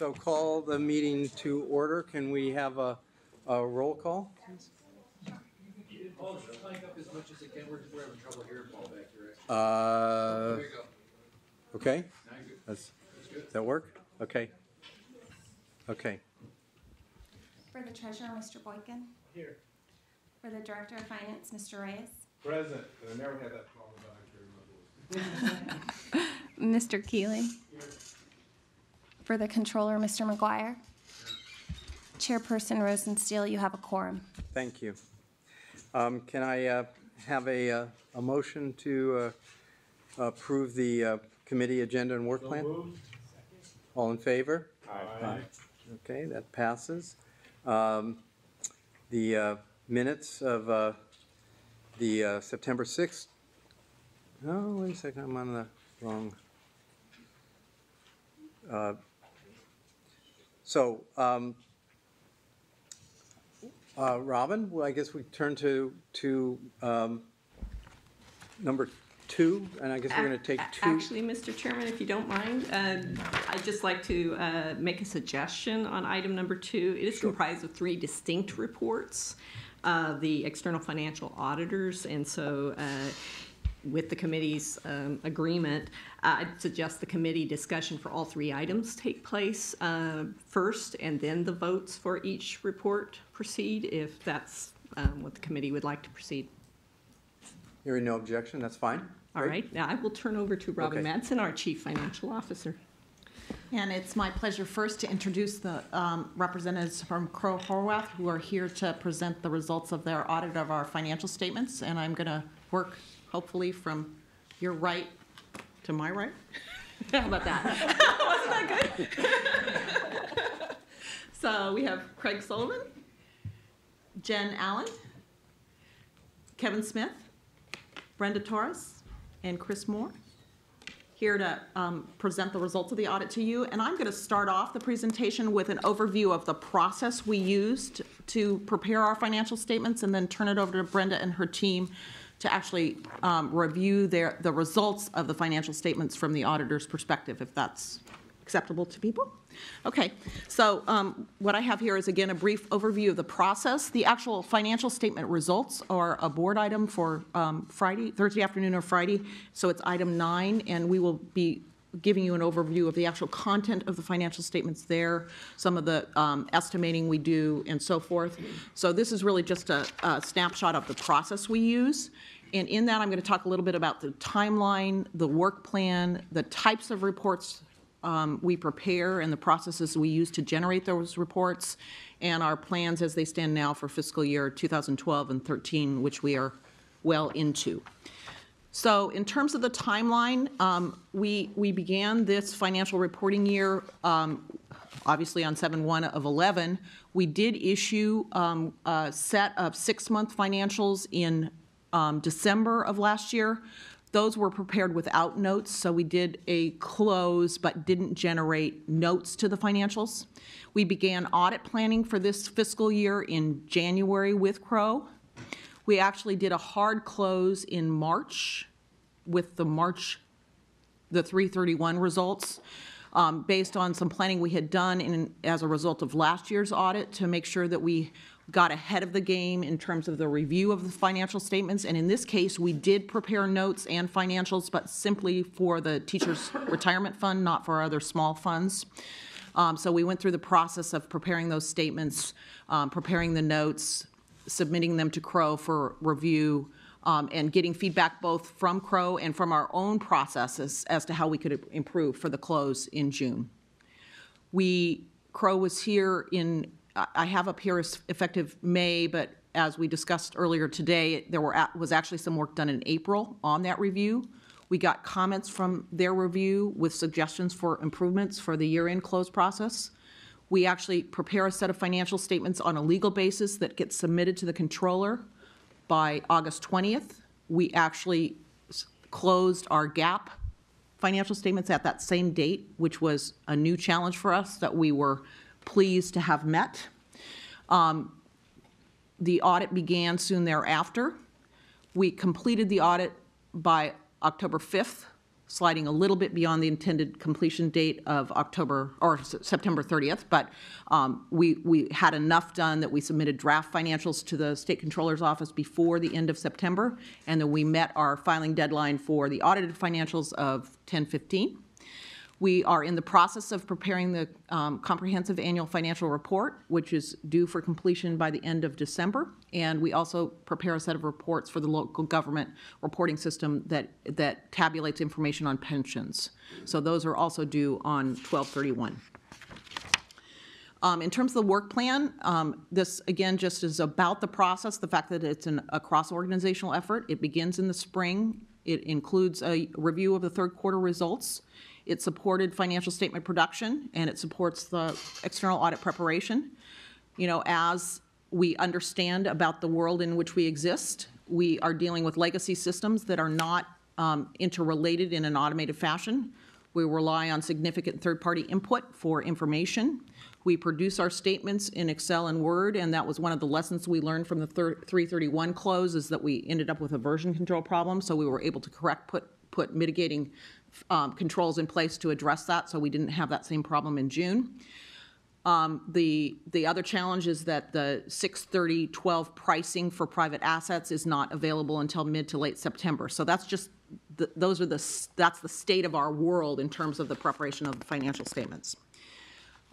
So call the meeting to order. Can we have a roll call? Paul, just mic up as much as it can. We're having trouble hearing Paul back here. There you go. Okay. Now you're good. Does that work? Okay. Okay. For the treasurer, Mr. Boykin. Here. For the director of finance, Mr. Reyes. Present. I never had that problem about my Mr. Keeley. Here. For the controller, Mr. McGuire. Chairperson Rosensteel, you have a quorum. Thank you. Can I have a motion to approve the committee agenda and work plan? Moved. All in favor? Aye. Okay, that passes. The minutes of the September 6th. Oh, wait a second, I'm on the wrong. Robin, well, I guess we turn to number 2, and I guess we're going to take 2. Actually, Mr. Chairman, if you don't mind, I'd just like to make a suggestion on item number 2. It is comprised of 3 distinct reports, the external financial auditors, and so with the committee's agreement, I'd suggest the committee discussion for all 3 items take place first, and then the votes for each report proceed, if that's what the committee would like to proceed. Hearing no objection, that's fine. All right, now I will turn over to Robin Okay. Madsen, our Chief Financial Officer. And it's my pleasure first to introduce the representatives from Crowe Horwath, who are here to present the results of their audit of our financial statements. And I'm going to work, hopefully, from your right to my right. How about that? Wasn't that good? So we have Craig Sullivan, Jen Allen, Kevin Smith, Brenda Torres, and Chris Moore, here to present the results of the audit to you. And I'm going to start off the presentation with an overview of the process we used to prepare our financial statements, and then turn it over to Brenda and her team to actually review the results of the financial statements from the auditor's perspective, if that's acceptable to people. Okay, so what I have here is, again, a brief overview of the process. The actual financial statement results are a board item for Thursday afternoon or Friday, so it's item 9, and we will be giving you an overview of the actual content of the financial statements there, some of the estimating we do, and so forth. So this is really just a snapshot of the process we use. And in that, I'm going to talk a little bit about the timeline, the work plan, the types of reports we prepare, and the processes we use to generate those reports, and our plans as they stand now for fiscal year 2012 and 13, which we are well into. So in terms of the timeline, we began this financial reporting year obviously on 7/1 of 11. We did issue a set of 6-month financials in December of last year. Those were prepared without notes, so we did a close but didn't generate notes to the financials. We began audit planning for this fiscal year in January with Crowe. We actually did a hard close in March with the 3/31 results, based on some planning we had done as a result of last year's audit to make sure that we got ahead of the game in terms of the review of the financial statements. And in this case, we did prepare notes and financials, but simply for the teachers' retirement fund, not for other small funds. So we went through the process of preparing those statements, preparing the notes, submitting them to Crowe for review, and getting feedback both from Crowe and from our own processes as to how we could improve for the close in June. Crowe was here I have up here as effective May, but as we discussed earlier today, there was actually some work done in April on that review. We got comments from their review with suggestions for improvements for the year-end close process. We actually prepare a set of financial statements on a legal basis that gets submitted to the controller by August 20th. We actually closed our GAAP financial statements at that same date, which was a new challenge for us that we were pleased to have met. The audit began soon thereafter. We completed the audit by October 5th, sliding a little bit beyond the intended completion date of October or September 30th, but we had enough done that we submitted draft financials to the State Controller's Office before the end of September, and then we met our filing deadline for the audited financials of 10/15. We are in the process of preparing the comprehensive annual financial report, which is due for completion by the end of December. And we also prepare a set of reports for the local government reporting system that tabulates information on pensions. So those are also due on 12/31. In terms of the work plan, this, again, just is about the process, the fact that it's a cross-organizational effort. It begins in the spring. It includes a review of the third quarter results. It supported financial statement production, and it supports the external audit preparation. You know, as we understand about the world in which we exist, we are dealing with legacy systems that are not interrelated in an automated fashion. We rely on significant third-party input for information. We produce our statements in Excel and Word, and that was one of the lessons we learned from the 331 close, is that we ended up with a version control problem, so we were able to put mitigating controls in place to address that, so we didn't have that same problem in June. The other challenge is that the 6/30/12 pricing for private assets is not available until mid to late September. So that's just that's the state of our world in terms of the preparation of the financial statements.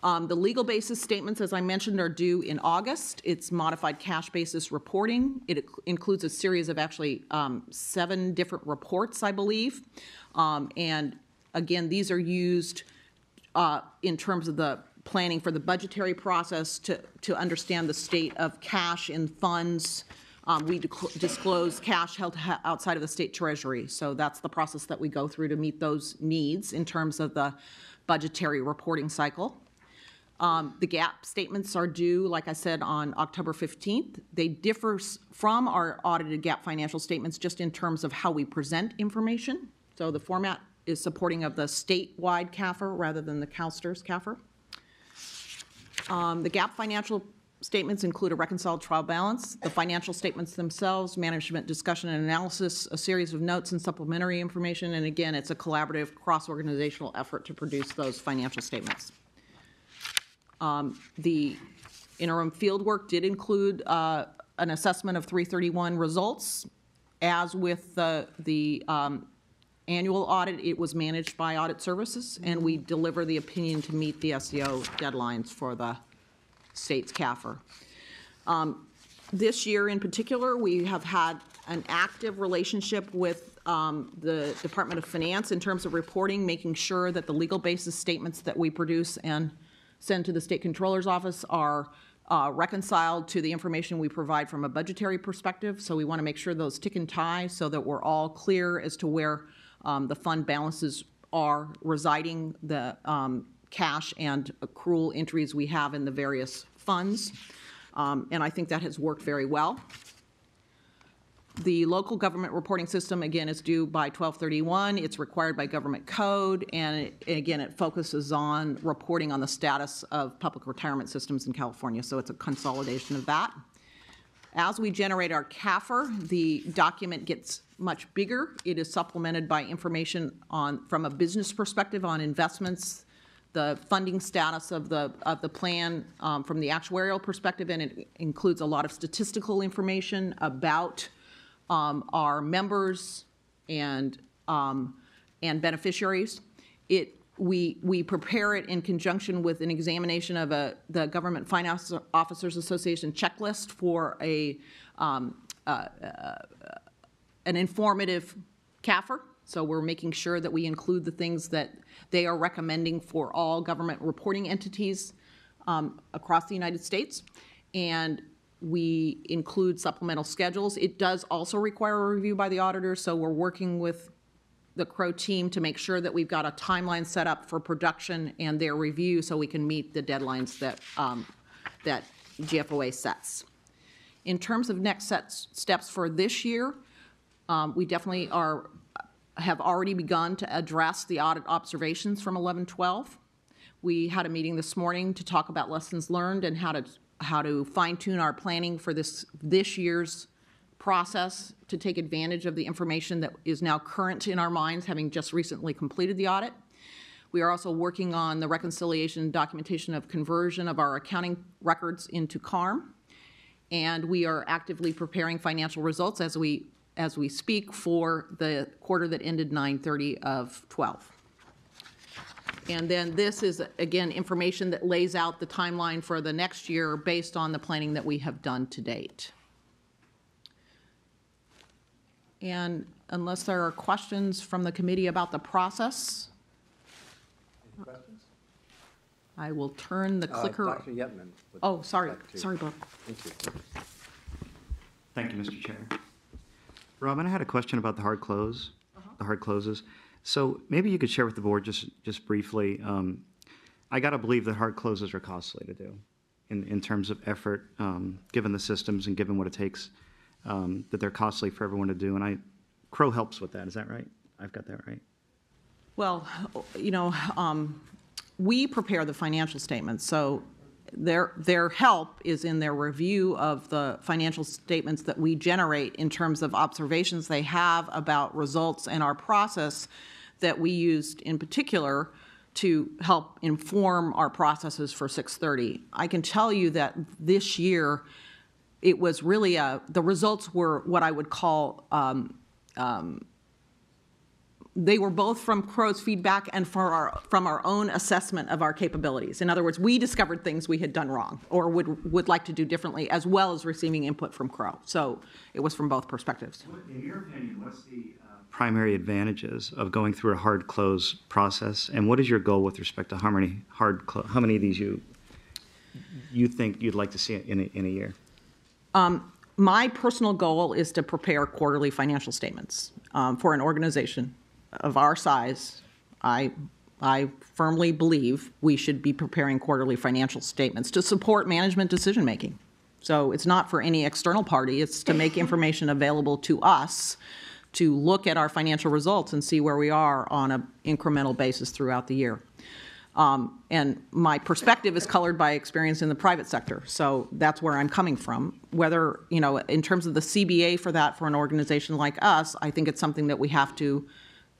The legal basis statements, as I mentioned, are due in August. It's modified cash basis reporting. It includes a series of actually 7 different reports, I believe. And again, these are used in terms of the planning for the budgetary process to understand the state of cash and funds. We disclose cash held outside of the state treasury. So that's the process that we go through to meet those needs in terms of the budgetary reporting cycle. The GAAP statements are due, like I said, on October 15th. They differ from our audited GAAP financial statements just in terms of how we present information. So the format is supporting of the statewide CAFR rather than the CalSTRS CAFR. The GAAP financial statements include a reconciled trial balance, the financial statements themselves, management discussion and analysis, a series of notes and supplementary information, and again, it's a collaborative cross-organizational effort to produce those financial statements. The interim fieldwork did include an assessment of 331 results. As with the annual audit, it was managed by Audit Services, and we deliver the opinion to meet the SEO deadlines for the state's CAFR. This year in particular, we have had an active relationship with the Department of Finance in terms of reporting, making sure that the legal basis statements that we produce and send to the State Controller's Office are reconciled to the information we provide from a budgetary perspective. So we want to make sure those tick and tie so that we're all clear as to where the fund balances are residing, the cash and accrual entries we have in the various funds. And I think that has worked very well. The local government reporting system, again, is due by 12/31. It's required by government code, and again, it focuses on reporting on the status of public retirement systems in California, so it's a consolidation of that. As we generate our CAFR, the document gets much bigger. It is supplemented by information from a business perspective on investments, the funding status of the plan from the actuarial perspective, and it includes a lot of statistical information about our members and beneficiaries. We prepare it in conjunction with an examination of the Government Finance Officers Association checklist for an informative CAFR. So we're making sure that we include the things that they are recommending for all government reporting entities across the United States. And we include supplemental schedules. It does also require a review by the auditor, so we're working with the CRO team to make sure that we've got a timeline set up for production and their review so we can meet the deadlines that GFOA sets. In terms of next steps for this year, we definitely have already begun to address the audit observations from 11/12. We had a meeting this morning to talk about lessons learned and how to fine-tune our planning for this year's process to take advantage of the information that is now current in our minds, having just recently completed the audit. We are also working on the reconciliation and documentation of conversion of our accounting records into CARM. And we are actively preparing financial results as we speak for the quarter that ended 9/30 of 12. And then this is, again, information that lays out the timeline for the next year based on the planning that we have done to date. And unless there are questions from the committee about the process, Any questions? I will turn the clicker. Dr. Yetman. would Oh, sorry, like to- sorry, Bob. Thank you. Thank you, Mr. Chair. Robin, I had a question about the hard close, the hard closes. So maybe you could share with the board just briefly. I got to believe that hard closes are costly to do in terms of effort, given the systems and given what it takes, that they're costly for everyone to do. And Crow helps with that. Is that right? I've got that right. Well, we prepare the financial statements, so their help is in their review of the financial statements that we generate in terms of observations they have about results and our process that we used in particular to help inform our processes for 630. I can tell you that this year, it was really the results were what I would call they were both from Crow's feedback and from our own assessment of our capabilities. In other words, we discovered things we had done wrong or would like to do differently, as well as receiving input from Crow. So it was from both perspectives. In your opinion, what's the primary advantages of going through a hard close process? And what is your goal with respect to how many of these you think you'd like to see in a year? My personal goal is to prepare quarterly financial statements for an organization of our size. I firmly believe we should be preparing quarterly financial statements to support management decision-making. So it's not for any external party. It's to make information available to us to look at our financial results and see where we are on an incremental basis throughout the year. And my perspective is colored by experience in the private sector. So that's where I'm coming from. Whether, in terms of the CBA for that for an organization like us, I think it's something that we have to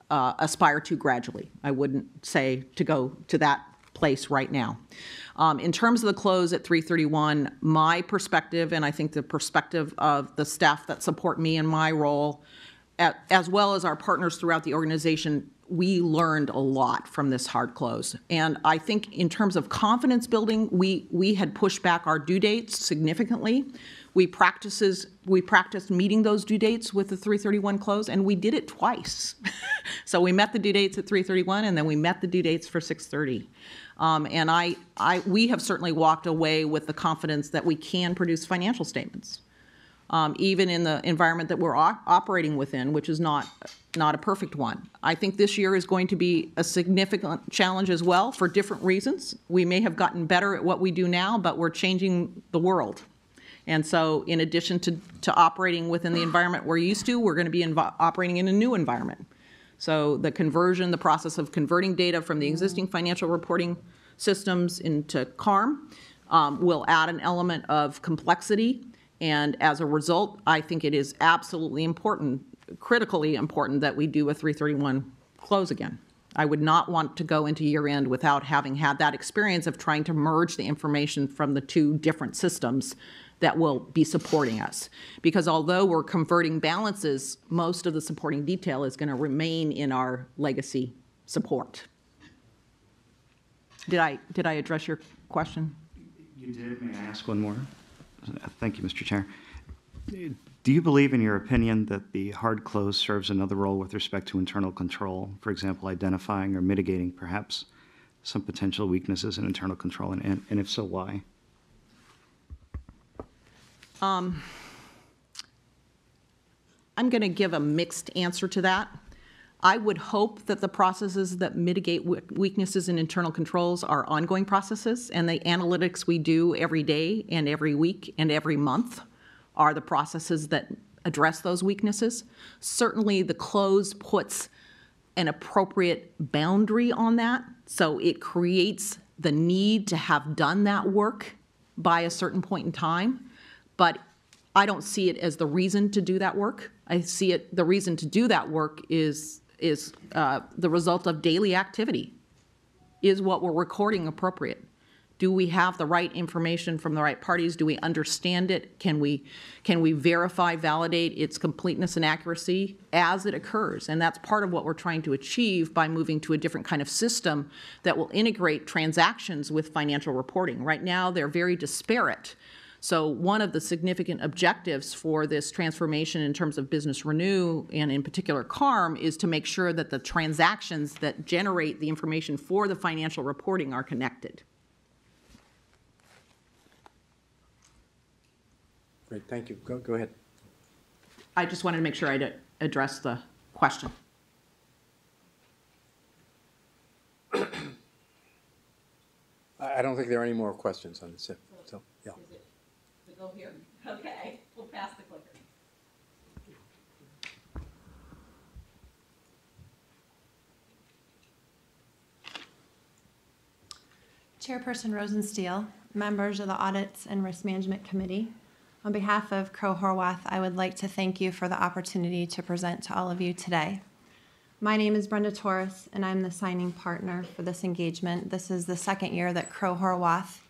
aspire to gradually. I wouldn't say to go to that place right now. In terms of the close at 3/31, my perspective, and I think the perspective of the staff that support me in my role, as well as our partners throughout the organization, we learned a lot from this hard close. And I think in terms of confidence building, we had pushed back our due dates significantly. We practiced meeting those due dates with the 3/31 close, and we did it twice. So we met the due dates at 3/31, and then we met the due dates for 6/30. And we have certainly walked away with the confidence that we can produce financial statements, even in the environment that we're operating within, which is not a perfect one. I think this year is going to be a significant challenge as well for different reasons. We may have gotten better at what we do now, but we're changing the world. And so in addition to operating within the environment we're used to, we're going to be operating in a new environment. So the process of converting data from the existing financial reporting systems into CARM will add an element of complexity. And as a result, I think it is absolutely important, critically important, that we do a 3/31 close again. I would not want to go into year end without having had that experience of trying to merge the information from the two different systems that will be supporting us. Because although we're converting balances, most of the supporting detail is going to remain in our legacy support. Did I address your question? You did. May I ask one more? Thank you, Mr. Chair. Do you believe, in your opinion, that the hard close serves another role with respect to internal control, for example, identifying or mitigating perhaps some potential weaknesses in internal control, and if so, why? I'm going to give a mixed answer to that. I would hope that the processes that mitigate weaknesses in internal controls are ongoing processes, and the analytics we do every day and every week and every month are the processes that address those weaknesses. Certainly, the close puts an appropriate boundary on that, so it creates the need to have done that work by a certain point in time. But I don't see it as the reason to do that work. I see it, the reason to do that work is the result of daily activity. Is what we're recording appropriate? Do we have the right information from the right parties? Do we understand it? Can we verify, validate its completeness and accuracy as it occurs? And that's part of what we're trying to achieve by moving to a different kind of system that will integrate transactions with financial reporting. Right now, they're very disparate. So one of the significant objectives for this transformation in terms of Business Renew, and in particular CARM, is to make sure that the transactions that generate the information for the financial reporting are connected. Great, thank you. Go ahead. I just wanted to make sure I'd address the question. I don't think there are any more questions on this, so, yeah. Go here. Okay, we'll pass the clicker. Chairperson Rosensteel, members of the Audits and Risk Management Committee, on behalf of Crow Horwath, I would like to thank you for the opportunity to present to all of you today. My name is Brenda Torres, and I'm the signing partner for this engagement. This is the second year that Crow Horwath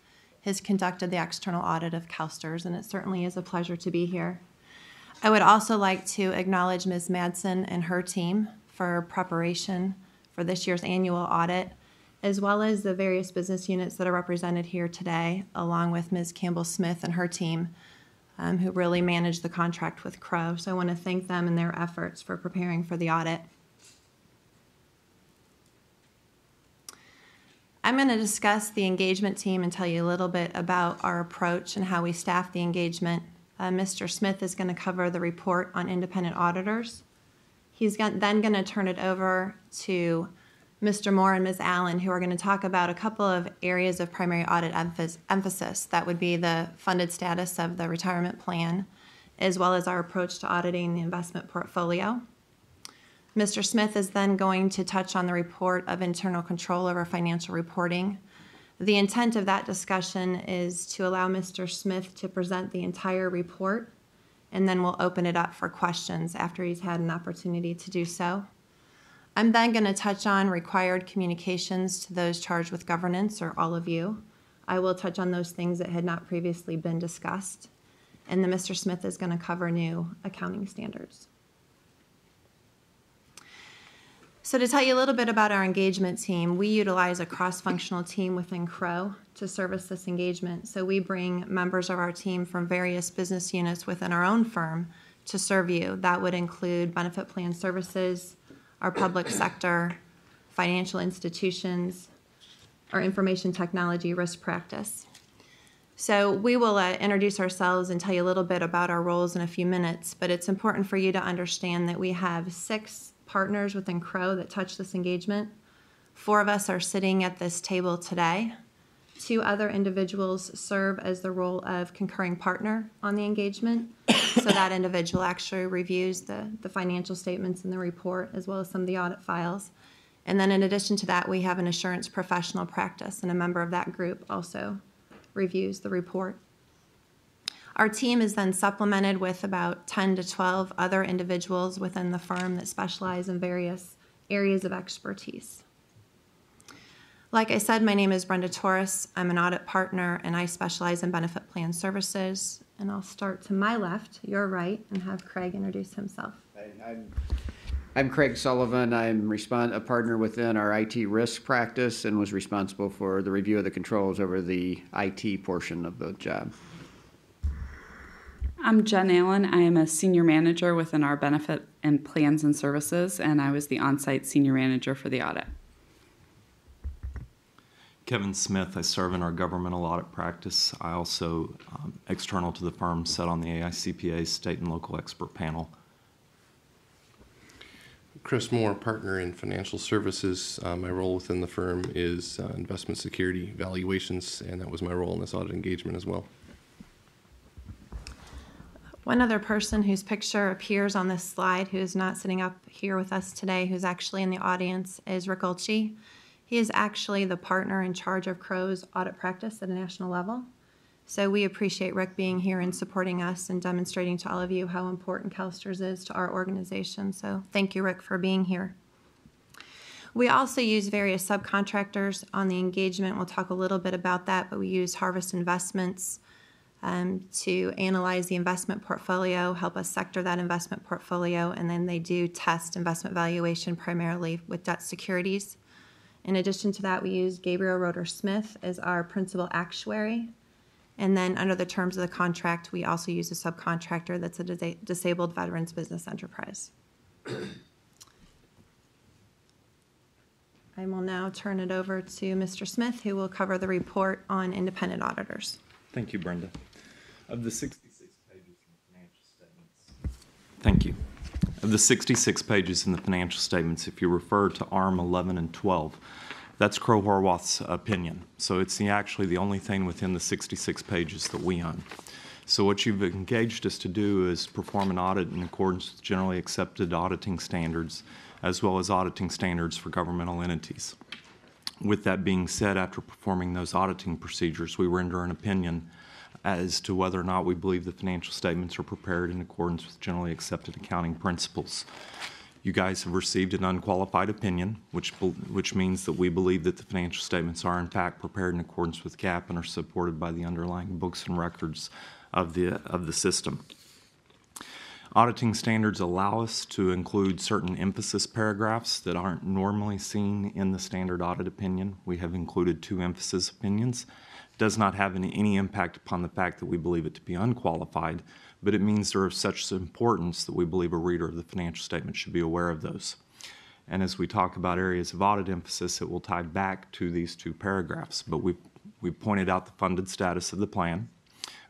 has conducted the external audit of CalSTRS, and it certainly is a pleasure to be here. I would also like to acknowledge Ms. Madsen and her team for preparation for this year's annual audit, as well as the various business units that are represented here today, along with Ms. Campbell-Smith and her team, who really managed the contract with Crow. So I want to thank them and their efforts for preparing for the audit. I'm going to discuss the engagement team and tell you a little bit about our approach and how we staff the engagement. Mr. Smith is going to cover the report on independent auditors. He's then going to turn it over to Mr. Moore and Ms. Allen, who are going to talk about a couple of areas of primary audit emphasis. That would be the funded status of the retirement plan, as well as our approach to auditing the investment portfolio. Mr. Smith is then going to touch on the report of internal control over financial reporting. The intent of that discussion is to allow Mr. Smith to present the entire report, and then we'll open it up for questions after he's had an opportunity to do so. I'm then going to touch on required communications to those charged with governance, or all of you. I will touch on those things that had not previously been discussed. And then Mr. Smith is going to cover new accounting standards. So to tell you a little bit about our engagement team, we utilize a cross-functional team within Crow to service this engagement. So we bring members of our team from various business units within our own firm to serve you. That would include benefit plan services, our public sector, financial institutions, our information technology risk practice. So we will introduce ourselves and tell you a little bit about our roles in a few minutes, but it's important for you to understand that we have 6 partners within Crow that touch this engagement. 4 of us are sitting at this table today. 2 other individuals serve as the role of concurring partner on the engagement. So that individual actually reviews the financial statements in the report, as well as some of the audit files. And then in addition to that, we have an assurance professional practice, and a member of that group also reviews the report. Our team is then supplemented with about 10 to 12 other individuals within the firm that specialize in various areas of expertise. Like I said, my name is Brenda Torres. I'm an audit partner, and I specialize in benefit plan services. And I'll start to my left, your right, and have Craig introduce himself. I'm Craig Sullivan. I'm a partner within our IT risk practice and was responsible for the review of the controls over the IT portion of the job. I'm Jen Allen. I am a senior manager within our benefit and plans and services, and I was the on-site senior manager for the audit. Kevin Smith. I serve in our governmental audit practice. I also, external to the firm, sit on the AICPA state and local expert panel. Chris Moore, partner in financial services. My role within the firm is investment security valuations, and that was my role in this audit engagement as well. One other person whose picture appears on this slide, who is not sitting up here with us today, who's actually in the audience, is Rick Olchey. He is actually the partner in charge of Crow's audit practice at a national level. So we appreciate Rick being here and supporting us and demonstrating to all of you how important CalSTRS is to our organization. So thank you, Rick, for being here. We also use various subcontractors on the engagement. We'll talk a little bit about that, but we use Harvest Investments to analyze the investment portfolio, help us sector that investment portfolio, and then they do test investment valuation primarily with debt securities. In addition to that, we use Gabriel Roeder Smith as our principal actuary. And then under the terms of the contract, we also use a subcontractor that's a disabled veterans business enterprise. I will now turn it over to Mr. Smith, who will cover the report on independent auditors. Thank you, Brenda. Of the 66 pages in the financial statements. Thank you. Of the 66 pages in the financial statements, if you refer to ARM 11 and 12, that's Crow Horwath's opinion. So it's actually the only thing within the 66 pages that we own. So what you've engaged us to do is perform an audit in accordance with generally accepted auditing standards, as well as auditing standards for governmental entities. With that being said, after performing those auditing procedures, we render an opinion as to whether or not we believe the financial statements are prepared in accordance with generally accepted accounting principles. You guys have received an unqualified opinion, which means that we believe that the financial statements are in fact prepared in accordance with GAAP and are supported by the underlying books and records of the system. Auditing standards allow us to include certain emphasis paragraphs that aren't normally seen in the standard audit opinion. We have included 2 emphasis opinions. It does not have any impact upon the fact that we believe it to be unqualified, but it means they're of such importance that we believe a reader of the financial statement should be aware of those. And as we talk about areas of audit emphasis, it will tie back to these 2 paragraphs. But we've pointed out the funded status of the plan,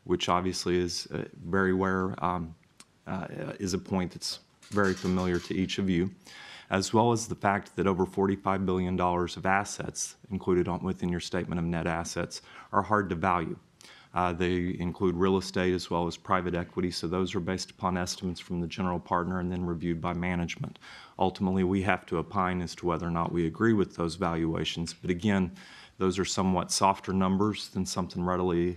which obviously is very aware, is a point that's very familiar to each of you, as well as the fact that over $45 billion of assets included within your statement of net assets are hard to value. They include real estate as well as private equity, so those are based upon estimates from the general partner and then reviewed by management. Ultimately, we have to opine as to whether or not we agree with those valuations, but again, those are somewhat softer numbers than something readily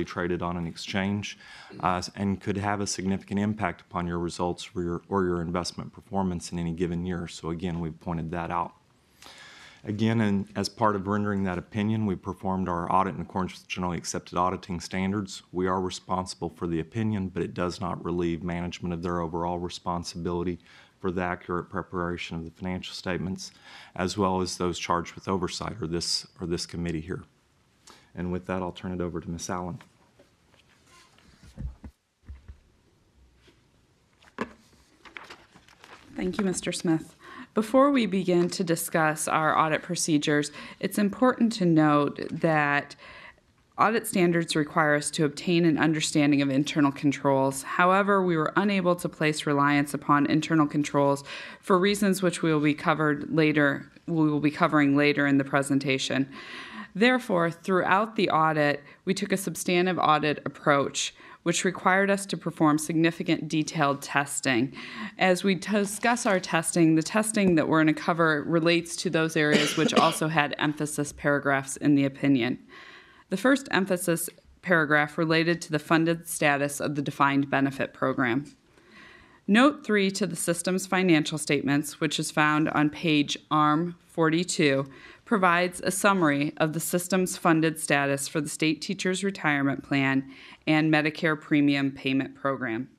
traded on an exchange, and could have a significant impact upon your results or your investment performance in any given year. So again, we've pointed that out. Again, and as part of rendering that opinion, we performed our audit in accordance with generally accepted auditing standards. We are responsible for the opinion, but it does not relieve management of their overall responsibility for the accurate preparation of the financial statements, as well as those charged with oversight, or this committee here. And with that, I'll turn it over to Ms. Allen. Thank you, Mr. Smith. Before we begin to discuss our audit procedures, it's important to note that audit standards require us to obtain an understanding of internal controls. However, we were unable to place reliance upon internal controls for reasons which we will be covering later in the presentation. Therefore, throughout the audit, we took a substantive audit approach, which required us to perform significant detailed testing. As we discuss our testing, the testing that we're going to cover relates to those areas which also had emphasis paragraphs in the opinion. The first emphasis paragraph related to the funded status of the defined benefit program. Note 3 to the system's financial statements, which is found on page ARM 42, provides a summary of the system's funded status for the State Teachers Retirement Plan and Medicare Premium Payment Program.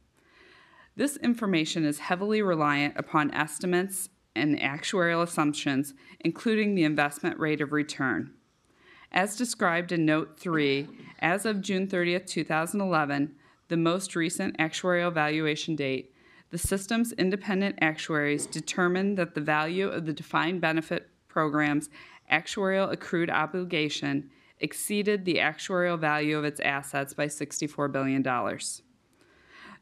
This information is heavily reliant upon estimates and actuarial assumptions, including the investment rate of return. As described in Note 3, as of June 30th, 2011, the most recent actuarial valuation date, the system's independent actuaries determined that the value of the defined benefit program's actuarial accrued obligation exceeded the actuarial value of its assets by $64 billion.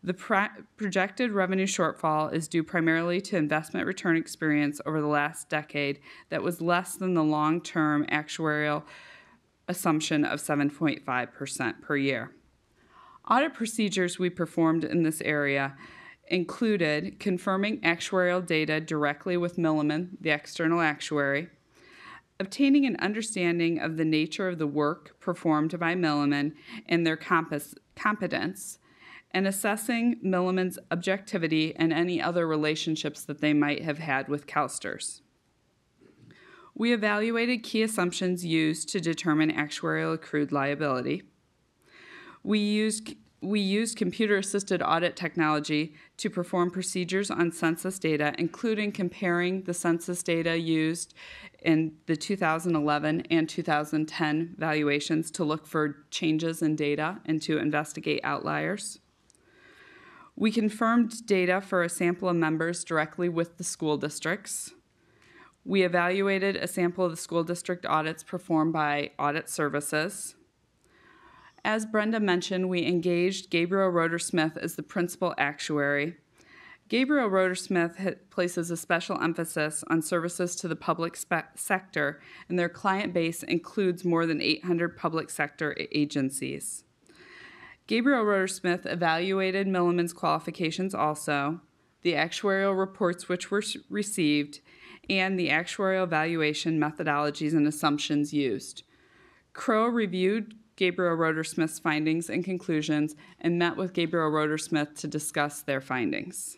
The projected revenue shortfall is due primarily to investment return experience over the last decade that was less than the long-term actuarial assumption of 7.5% per year. Audit procedures we performed in this area included confirming actuarial data directly with Milliman, the external actuary, obtaining an understanding of the nature of the work performed by Milliman and their competence, and assessing Milliman's objectivity and any other relationships that they might have had with CalSTRS. We evaluated key assumptions used to determine actuarial accrued liability. We used computer-assisted audit technology to perform procedures on census data, including comparing the census data used in the 2011 and 2010 valuations to look for changes in data and to investigate outliers. We confirmed data for a sample of members directly with the school districts. We evaluated a sample of the school district audits performed by Audit Services. As Brenda mentioned, we engaged Gabriel Roeder-Smith as the principal actuary. Gabriel Roeder-Smith places a special emphasis on services to the public sector, and their client base includes more than 800 public sector agencies. Gabriel Roeder-Smith evaluated Milliman's qualifications also, the actuarial reports which were received, and the actuarial valuation methodologies and assumptions used. Crowe reviewed Gabriel Roeder-Smith's findings and conclusions and met with Gabriel Roeder-Smith to discuss their findings.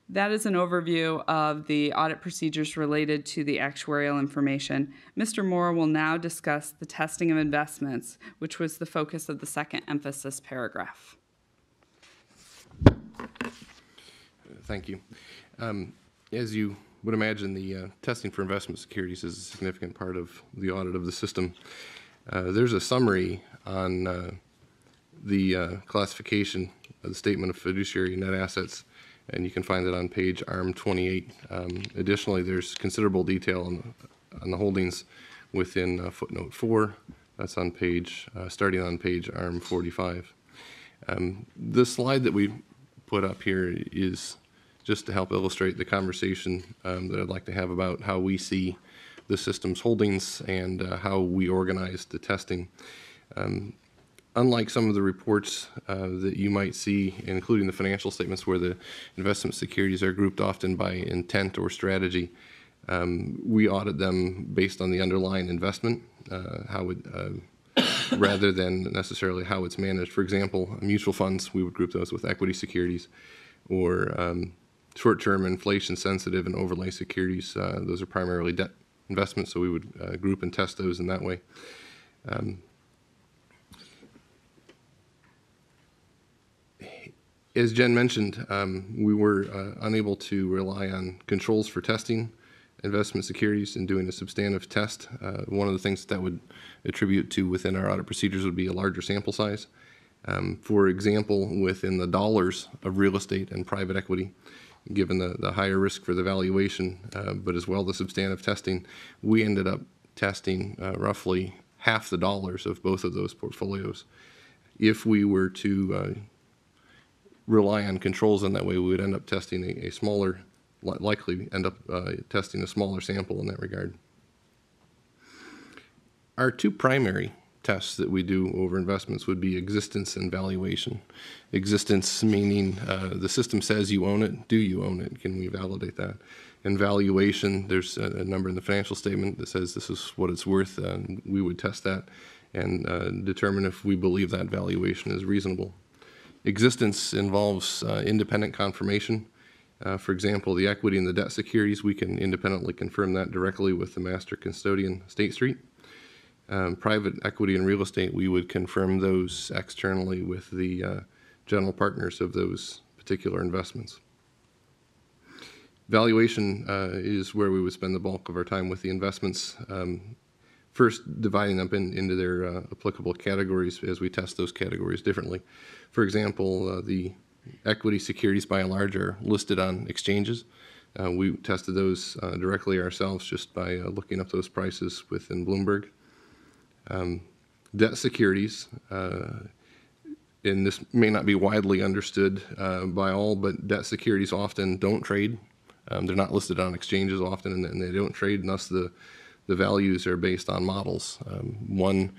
That is an overview of the audit procedures related to the actuarial information. Mr. Moore will now discuss the testing of investments, which was the focus of the second emphasis paragraph. Thank you. As you would imagine, the testing for investment securities is a significant part of the audit of the system. There's a summary on the classification of the statement of fiduciary net assets, and you can find it on page ARM 28. Additionally, there's considerable detail on the holdings within footnote 4. That's on page, starting on page ARM 45. The slide that we put up here is just to help illustrate the conversation that I'd like to have about how we see the system's holdings and how we organize the testing. Unlike some of the reports that you might see, including the financial statements where the investment securities are grouped often by intent or strategy, we audit them based on the underlying investment, rather than necessarily how it's managed. For example, mutual funds, we would group those with equity securities, or short-term inflation-sensitive and overlay securities. Those are primarily debt investments, so we would group and test those in that way. As Jen mentioned, we were unable to rely on controls for testing investment securities and doing a substantive test. One of the things that would attribute to within our audit procedures would be a larger sample size. For example, within the dollars of real estate and private equity, given the higher risk for the valuation, but as well the substantive testing, we ended up testing roughly half the dollars of both of those portfolios. If we were to rely on controls in that way, we would end up testing a smaller, likely end up testing a smaller sample in that regard. Our two primary tests that we do over investments would be existence and valuation. Existence meaning the system says you own it. Do you own it? Can we validate that? And valuation, there's a number in the financial statement that says this is what it's worth. We would test that and determine if we believe that valuation is reasonable. Existence involves independent confirmation. For example, the equity and the debt securities, we can independently confirm that directly with the master custodian, State Street. Private equity and real estate, we would confirm those externally with the general partners of those particular investments. Valuation is where we would spend the bulk of our time with the investments. First, dividing them into their applicable categories as we test those categories differently. For example, the equity securities by and large are listed on exchanges. We tested those directly ourselves just by looking up those prices within Bloomberg. Debt securities, and this may not be widely understood by all, but debt securities often don't trade. They're not listed on exchanges often, and they don't trade, and thus the values are based on models. One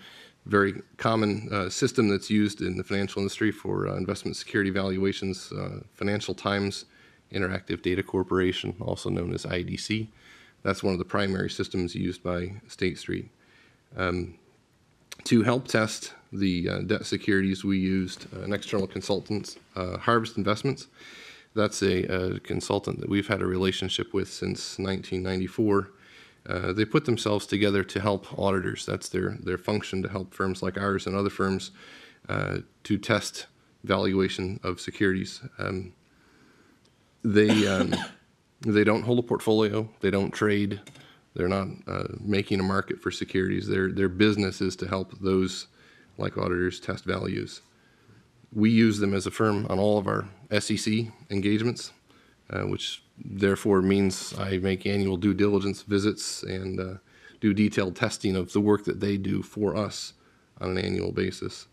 very common system that's used in the financial industry for investment security valuations, Financial Times Interactive Data Corporation, also known as IDC. That's one of the primary systems used by State Street. To help test the debt securities, we used an external consultant, Harvest Investments. That's a consultant that we've had a relationship with since 1994. They put themselves together to help auditors. That's their function, to help firms like ours and other firms to test valuation of securities. They don't hold a portfolio. They don't trade. They're not making a market for securities. Their business is to help those, like auditors, test values. We use them as a firm on all of our SEC engagements, which therefore means I make annual due diligence visits and do detailed testing of the work that they do for us on an annual basis.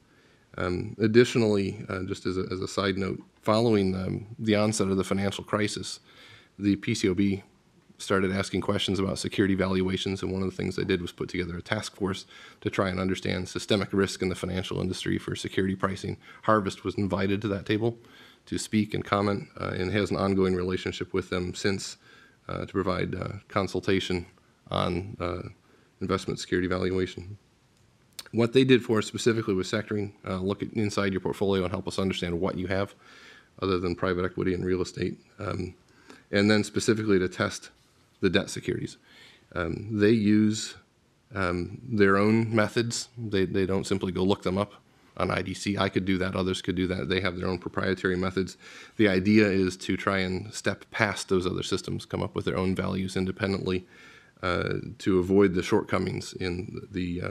Additionally, just as a side note, following the onset of the financial crisis, the PCOB started asking questions about security valuations, and one of the things they did was put together a task force to try and understand systemic risk in the financial industry for security pricing. Harvest was invited to that table to speak and comment, and has an ongoing relationship with them since to provide consultation on investment security valuation. What they did for us specifically was sectoring, look at inside your portfolio and help us understand what you have other than private equity and real estate, and then specifically to test the debt securities. They use their own methods. They don't simply go look them up on IDC. I could do that, others could do that. They have their own proprietary methods. The idea is to try and step past those other systems, come up with their own values independently to avoid the shortcomings in the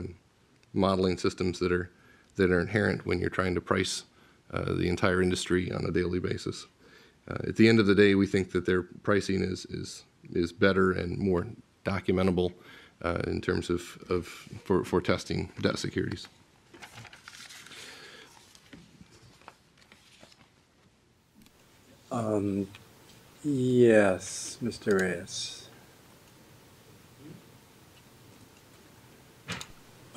modeling systems that are inherent when you're trying to price the entire industry on a daily basis. At the end of the day, we think that their pricing is better and more documentable in terms of for testing debt securities. Yes, Mr. Reyes.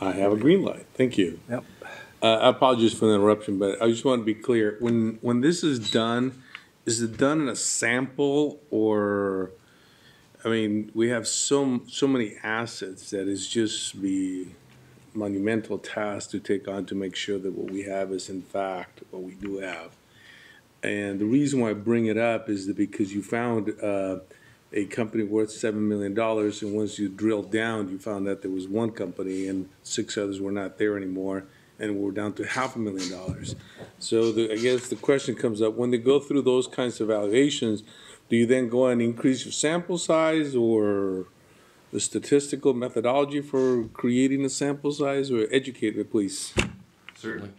I have a green light. Thank you. Yep. I apologize for the interruption, but I just want to be clear. When this is done, is it done in a sample, or, I mean, we have so many assets that it's just be monumental task to take on to make sure that what we have is in fact what we do have. And the reason why I bring it up is that because you found a company worth $7 million, and once you drilled down, you found that there was one company and 6 others were not there anymore, and we're down to $500,000. So I guess the question comes up, when they go through those kinds of evaluations, do you then go and increase your sample size or the statistical methodology for creating a sample size, or educate me, please? Certainly.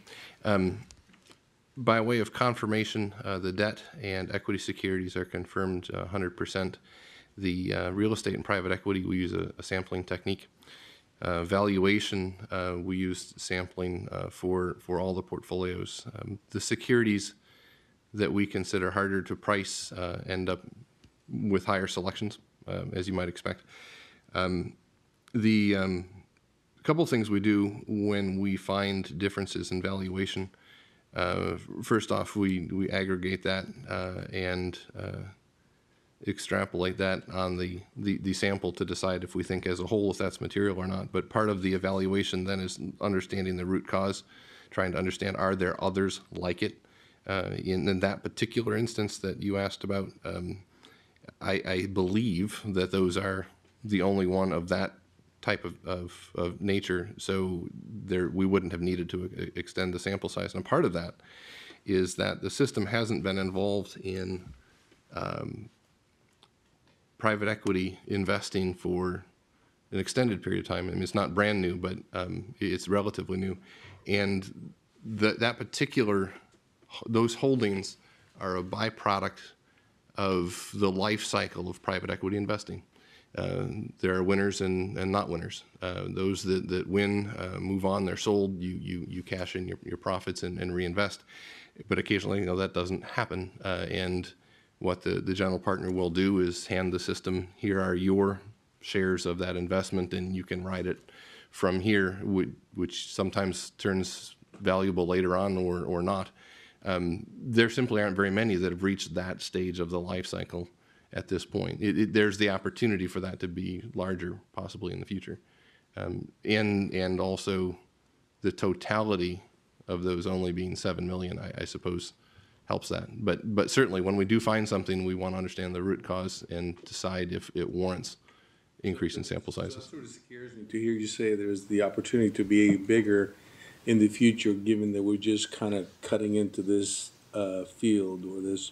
By way of confirmation, the debt and equity securities are confirmed 100%. The real estate and private equity, we use a sampling technique. Valuation, we use sampling for all the portfolios. The securities that we consider harder to price end up with higher selections, as you might expect. The couple of things we do when we find differences in valuation. First off, we aggregate that and extrapolate that on the sample to decide if we think as a whole if that's material or not. But part of the evaluation then is understanding the root cause, trying to understand are there others like it. In that particular instance that you asked about, I believe that those are the only one of that type of nature, so we wouldn't have needed to extend the sample size. And part of that is that the system hasn't been involved in private equity investing for an extended period of time. I mean, it's not brand new, but it's relatively new. And those holdings are a byproduct of the life cycle of private equity investing. There are winners and not winners. Those that win move on, they're sold, you cash in your profits and reinvest. But occasionally, that doesn't happen. And what the general partner will do is hand the system, here are your shares of that investment, and you can ride it from here, which sometimes turns valuable later on or not. There simply aren't very many that have reached that stage of the life cycle. at this point. There's the opportunity for that to be larger possibly in the future. And also the totality of those only being 7 million, I suppose, helps that. But certainly when we do find something, we want to understand the root cause and decide if it warrants increase in sample sizes. That sort of scares me to hear you say there's the opportunity to be bigger in the future, given that we're just kind of cutting into this field or this.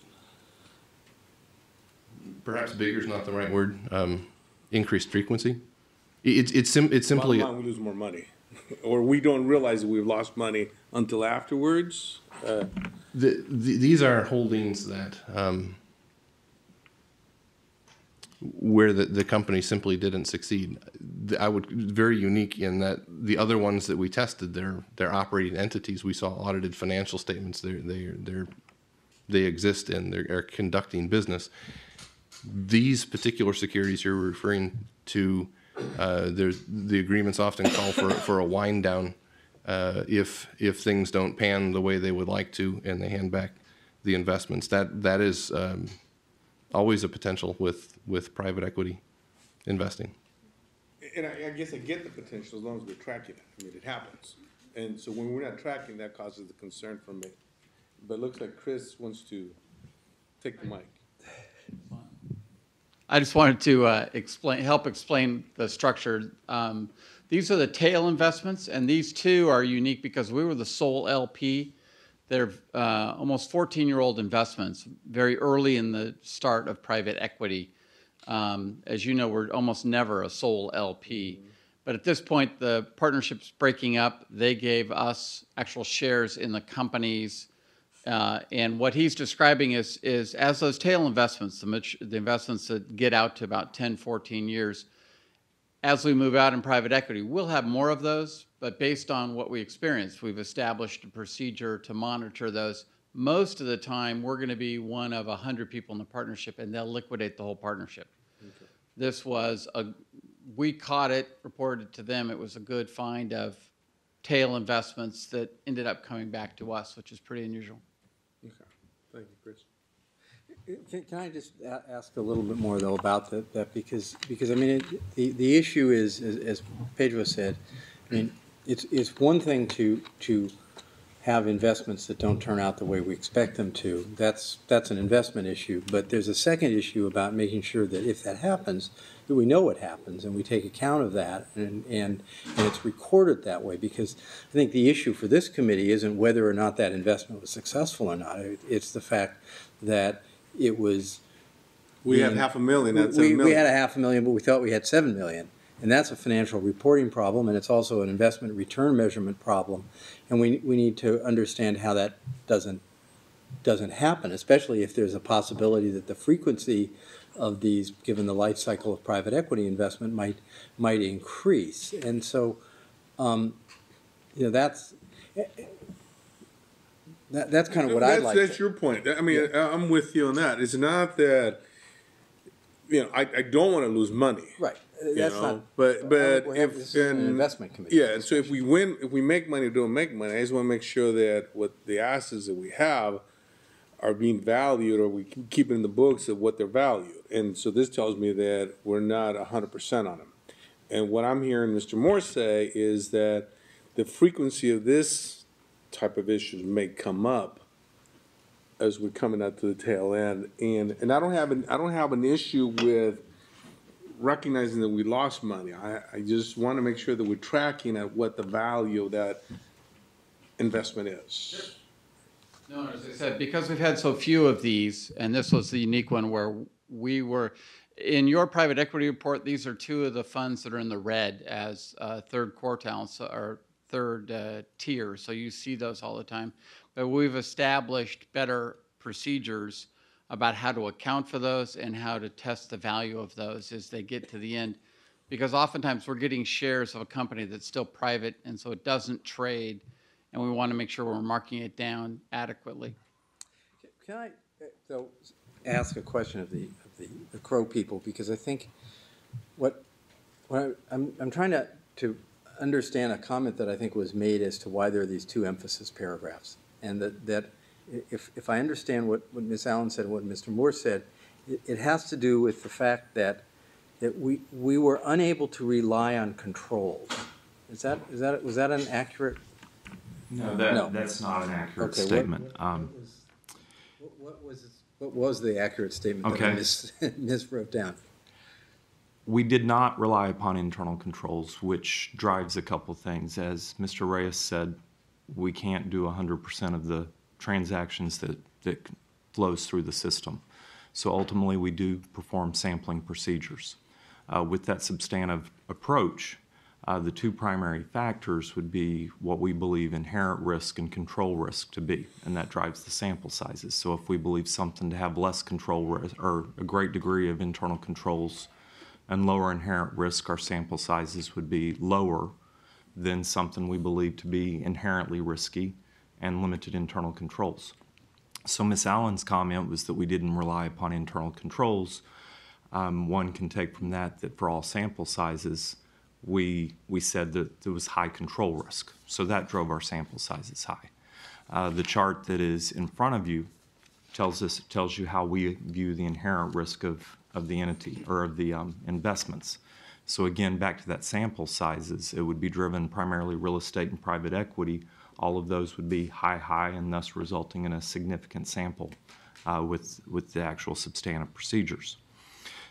Perhaps bigger is not the right word. Increased frequency. It's simply. Bottom line, we lose more money, or we don't realize that we've lost money until afterwards. These are holdings that where the company simply didn't succeed. I would very unique in that the other ones that we tested, they're operating entities. We saw audited financial statements. They exist and they're conducting business. These particular securities you're referring to, the agreements often call for a wind down if things don't pan the way they would like to, and they hand back the investments. That is always a potential with private equity investing. And I guess I get the potential as long as we're tracking it. I mean, it happens. And so when we're not tracking, that causes the concern for me. But it looks like Chris wants to take the mic. I just wanted to help explain the structure. These are the tail investments, and these two are unique because we were the sole LP. They're almost 14-year-old investments, very early in the start of private equity. As you know, we're almost never a sole LP. But at this point, the partnership's breaking up. They gave us actual shares in the companies. And what he's describing is as those tail investments, the investments that get out to about 10, 14 years, as we move out in private equity, we'll have more of those, but based on what we experienced, we've established a procedure to monitor those. Most of the time, we're going to be one of 100 people in the partnership, and they'll liquidate the whole partnership. Okay. This was we caught it, reported to them. It was a good find of tail investments that ended up coming back to us, which is pretty unusual. Okay. Thank you, Chris. Can I just ask a little bit more, though, about that? Because I mean, the issue is, as Pedro said, I mean, it's one thing to have investments that don't turn out the way we expect them to. That's an investment issue. But there's a second issue about making sure that if that happens, that we know what happens and we take account of that and it's recorded that way. Because I think the issue for this committee isn't whether or not that investment was successful or not. It's the fact that it was. We had $500,000. That's we had $500,000, but we thought we had $7 million, and that's a financial reporting problem, and it's also an investment return measurement problem, and we need to understand how that doesn't happen, especially if there's a possibility that the frequency of these, given the life cycle of private equity investment, might increase, and so that's. That's kind of what I'd like. That's your point. I mean, yeah. I'm with you on that. It's not that, I don't want to lose money. Right. That's not. But if this is an investment committee. Yeah. And so if we make money or don't make money, I just want to make sure that what the assets that we have are being valued, or we keep it in the books of what they're valued. And so this tells me that we're not 100% on them. And what I'm hearing Mr. Moore say is that the frequency of this type of issues may come up as we're coming out to the tail end, and I don't have an issue with recognizing that we lost money. I just want to make sure that we're tracking at what the value of that investment is. No, as I said, because we've had so few of these, and this was the unique one where we were in your private equity report. These are two of the funds that are in the red as third quartile, or third tier, so you see those all the time. But we've established better procedures about how to account for those and how to test the value of those as they get to the end. Because oftentimes we're getting shares of a company that's still private, and so it doesn't trade, and we want to make sure we're marking it down adequately. Can I though ask a question of the Crow people, because I think what I'm trying to understand a comment that I think was made as to why there are these two emphasis paragraphs, and that if I understand what Ms. Allen said and what Mr. Moore said, it has to do with the fact that we were unable to rely on controls. Was that an accurate? No, that's not an accurate Okay, statement. What was the accurate statement that I miswrote down? We did not rely upon internal controls, which drives a couple things. As Mr. Reyes said, we can't do 100% of the transactions that flows through the system. So ultimately, we do perform sampling procedures. With that substantive approach, the two primary factors would be what we believe inherent risk and control risk to be, and that drives the sample sizes. So if we believe something to have less control risk or a great degree of internal controls and lower inherent risk, our sample sizes would be lower than something we believe to be inherently risky and limited internal controls. So Ms. Allen's comment was that we didn't rely upon internal controls. One can take from that for all sample sizes, we said that there was high control risk. So that drove our sample sizes high. The chart that is in front of you tells you how we view the inherent risk of the entity or of the investments. So again, back to that sample sizes, it would be driven primarily real estate and private equity. All of those would be high, and thus resulting in a significant sample with the actual substantive procedures.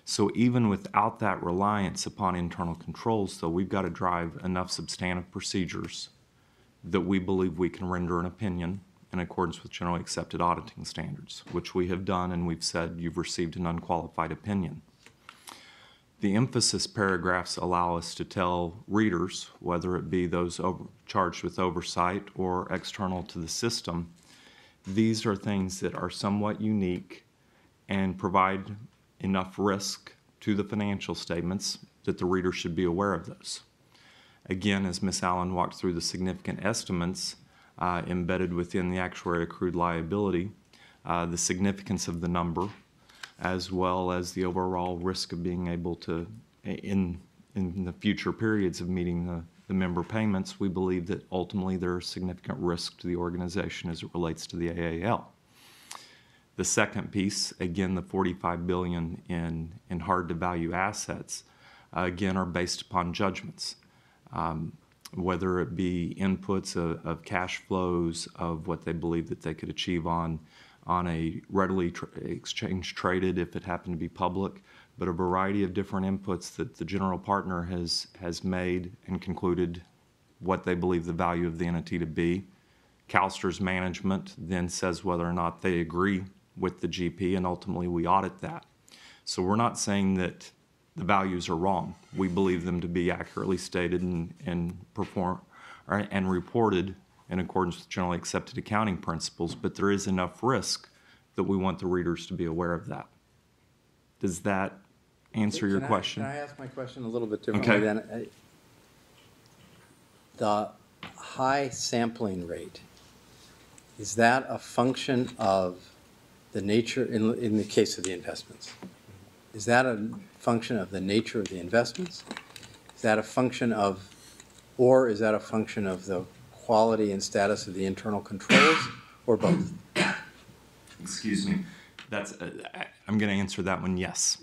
So even without that reliance upon internal controls, though, we've got to drive enough substantive procedures that we believe we can render an opinion in accordance with generally accepted auditing standards, which we have done, and we've said you've received an unqualified opinion. The emphasis paragraphs allow us to tell readers, whether it be those charged with oversight or external to the system, these are things that are somewhat unique and provide enough risk to the financial statements that the reader should be aware of those. Again, as Ms. Allen walked through the significant estimates embedded within the actuary accrued liability, the significance of the number, as well as the overall risk of being able to, in the future periods of meeting the member payments, we believe that ultimately there is significant risk to the organization as it relates to the AAL. The second piece, again, the $45 billion in hard-to-value assets, again, are based upon judgments, whether it be inputs of cash flows of what they believe that they could achieve on a readily exchange traded if it happened to be public, but a variety of different inputs that the general partner has made and concluded what they believe the value of the entity to be. CalSTR's management then says whether or not they agree with the GP, and ultimately we audit that. So we're not saying that the values are wrong. We believe them to be accurately stated and reported in accordance with generally accepted accounting principles, but there is enough risk that we want the readers to be aware of that. Does that answer your question? Can I ask my question a little bit differently then? The high sampling rate, is that a function of the nature, in the case of the investments, is that a function of the nature of the investments? Is that a function of, or is that a function of the quality and status of the internal controls, or both? Excuse me. I'm going to answer that one yes.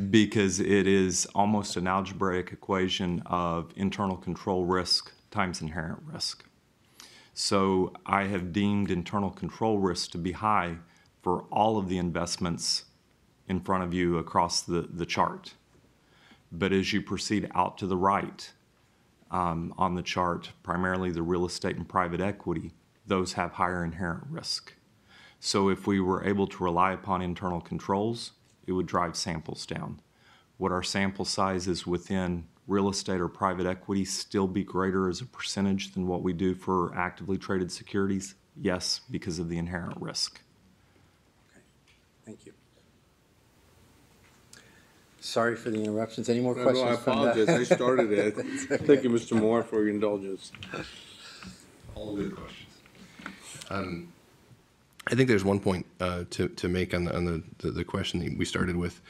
Because it is almost an algebraic equation of internal control risk times inherent risk. So I have deemed internal control risk to be high for all of the investments in front of you across the chart. But as you proceed out to the right on the chart, primarily the real estate and private equity, those have higher inherent risk. So if we were able to rely upon internal controls, it would drive samples down. Would our sample sizes within real estate or private equity still be greater as a percentage than what we do for actively traded securities? Yes, because of the inherent risk. Okay, thank you. Sorry for the interruptions. Any more questions? No, I apologize. I started it. Thank you, Mr. Moore, for your indulgence. All good questions. I think there's one point to make on the question that we started with.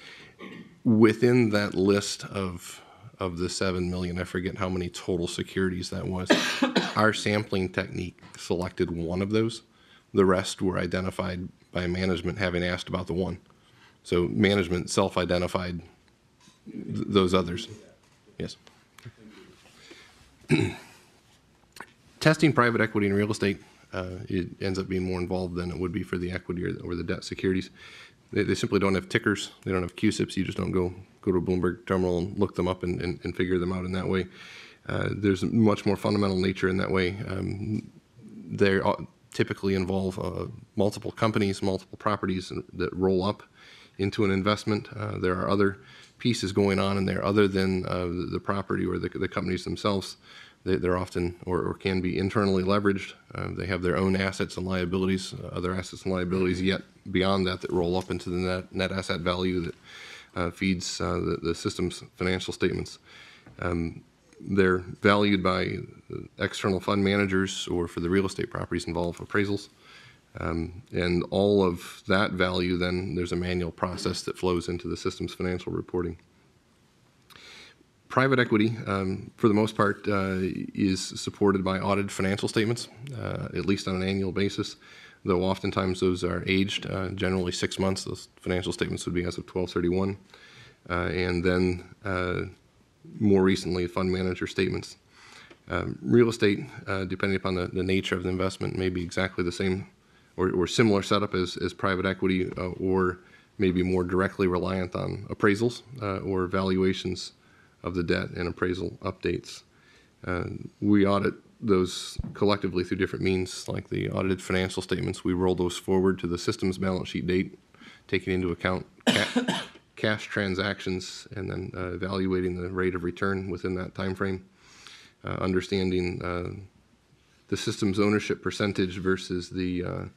Within that list of the 7 million, I forget how many total securities that was, our sampling technique selected one of those. The rest were identified by management having asked about the one. So management self-identified those others. Yes. Testing private equity and real estate, it ends up being more involved than it would be for the equity or the debt securities. They simply don't have tickers. They don't have QSIPs. You just don't go to a Bloomberg terminal and look them up and figure them out in that way. There's a much more fundamental nature in that way. They typically involve multiple companies, multiple properties that roll up into an investment. There are other pieces going on in there other than the property or the companies themselves. They're often or can be internally leveraged. They have their own assets and liabilities, other assets and liabilities yet beyond that roll up into the net asset value that feeds the system's financial statements. They're valued by external fund managers, or for the real estate properties involved, appraisals. And all of that value, then there's a manual process that flows into the system's financial reporting. Private equity, for the most part, is supported by audited financial statements, at least on an annual basis, though oftentimes those are aged, generally 6 months. Those financial statements would be as of 12/31. And then more recently, fund manager statements. Real estate, depending upon the nature of the investment, may be exactly the same or similar setup as private equity, or maybe more directly reliant on appraisals or valuations of the debt and appraisal updates. We audit those collectively through different means, like the audited financial statements. We roll those forward to the system's balance sheet date, taking into account cash transactions, and then evaluating the rate of return within that time frame, understanding the system's ownership percentage versus the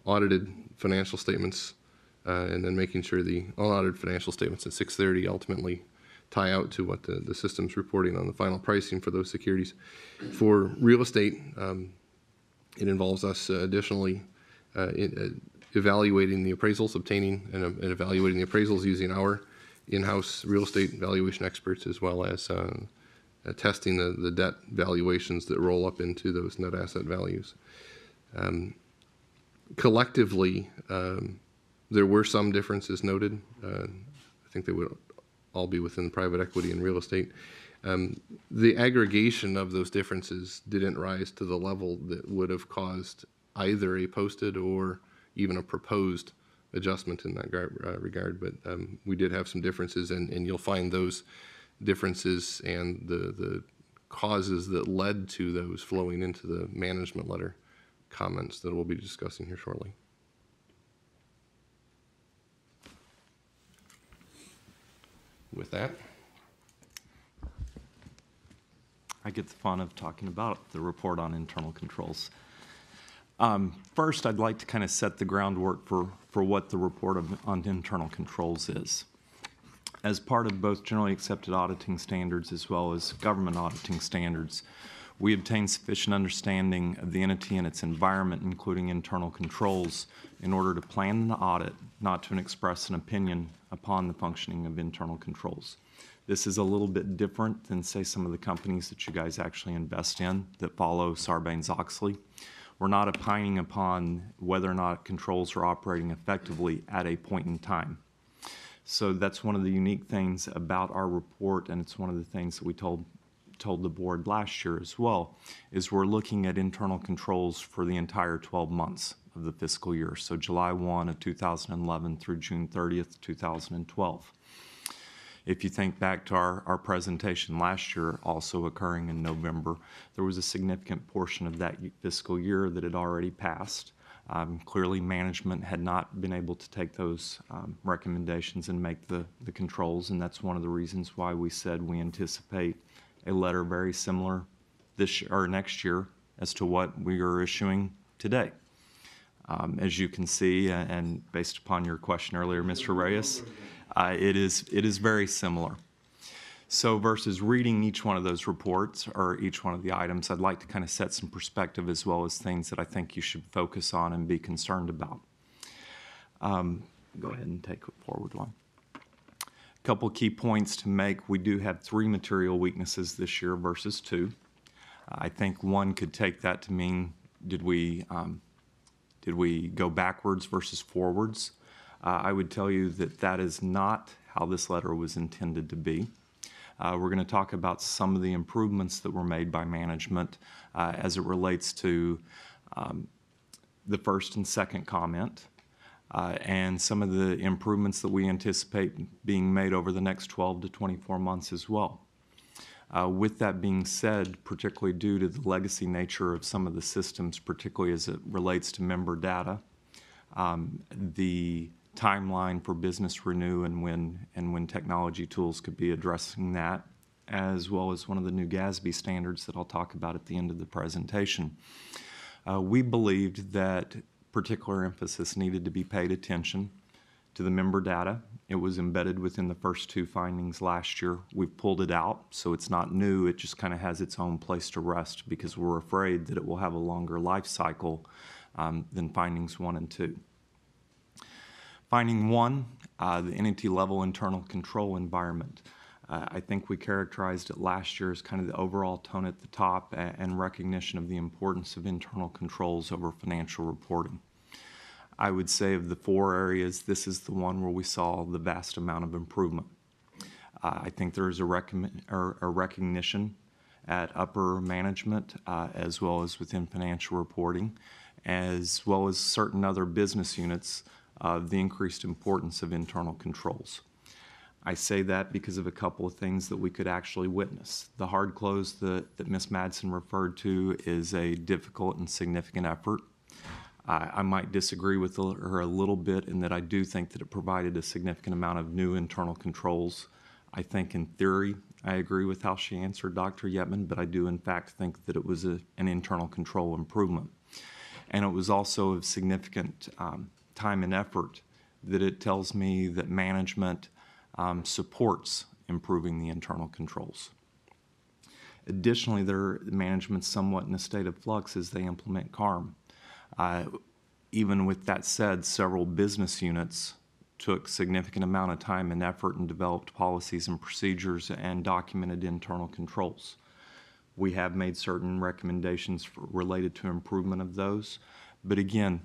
audited financial statements, and then making sure the unaudited financial statements at 6/30 ultimately tie out to what the system's reporting on the final pricing for those securities. For real estate, it involves us additionally evaluating the appraisals, obtaining and evaluating the appraisals using our in-house real estate valuation experts, as well as testing the debt valuations that roll up into those net asset values. Collectively, there were some differences noted. I think they would all be within private equity and real estate. The aggregation of those differences didn't rise to the level that would have caused either a posted or even a proposed adjustment in that regard, but we did have some differences, and you'll find those differences and the causes that led to those flowing into the management letter comments that we'll be discussing here shortly. With that, I get the fun of talking about the report on internal controls. First, I'd like to kind of set the groundwork for what the report on internal controls is. As part of both generally accepted auditing standards as well as government auditing standards, we obtain sufficient understanding of the entity and its environment, including internal controls, in order to plan the audit, not to express an opinion upon the functioning of internal controls. This is a little bit different than, say, some of the companies that you guys actually invest in that follow Sarbanes-Oxley. We're not opining upon whether or not controls are operating effectively at a point in time. So that's one of the unique things about our report, and it's one of the things that we told the board last year as well, is we're looking at internal controls for the entire 12 months of the fiscal year, so July 1 of 2011 through June 30th, 2012. If you think back to our presentation last year, also occurring in November, there was a significant portion of that fiscal year that had already passed. Clearly, management had not been able to take those recommendations and make the controls, and that's one of the reasons why we said we anticipate a letter very similar this year, or next year, as to what we are issuing today. As you can see, and based upon your question earlier, Mr. Reyes, it is very similar. So versus reading each one of those reports or each one of the items, I'd like to kind of set some perspective as well as things that I think you should focus on and be concerned about. Go ahead and take it forward one. A couple key points to make. We do have 3 material weaknesses this year versus 2. I think one could take that to mean, did we go backwards versus forwards? I would tell you that that is not how this letter was intended to be. We're going to talk about some of the improvements that were made by management as it relates to the first and second comment, and some of the improvements that we anticipate being made over the next 12 to 24 months as well. With that being said, particularly due to the legacy nature of some of the systems, particularly as it relates to member data, the timeline for business renew and when technology tools could be addressing that, as well as one of the new GASB standards that I'll talk about at the end of the presentation. We believed that particular emphasis needed to be paid attention to the member data. It was embedded within the first two findings last year. We've pulled it out, so it's not new. It just kind of has its own place to rest because we're afraid that it will have a longer life cycle than findings 1 and 2. Finding 1, the entity level internal control environment. I think we characterized it last year as kind of the overall tone at the top and recognition of the importance of internal controls over financial reporting. I would say of the 4 areas, this is the one where we saw the vast amount of improvement. I think there is a recognition at upper management as well as within financial reporting, as well as certain other business units of the increased importance of internal controls. I say that because of a couple of things that we could actually witness. The hard close that Ms. Madsen referred to is a difficult and significant effort. I might disagree with her a little bit in that I do think that it provided a significant amount of new internal controls. I think in theory, I agree with how she answered Dr. Yetman, but I do in fact think that it was an internal control improvement. And it was also of significant time and effort that it tells me that management supports improving the internal controls. Additionally, their management's somewhat in a state of flux as they implement CARM. Even with that said, several business units took significant amount of time and effort and developed policies and procedures and documented internal controls. We have made certain recommendations related to improvement of those, but again,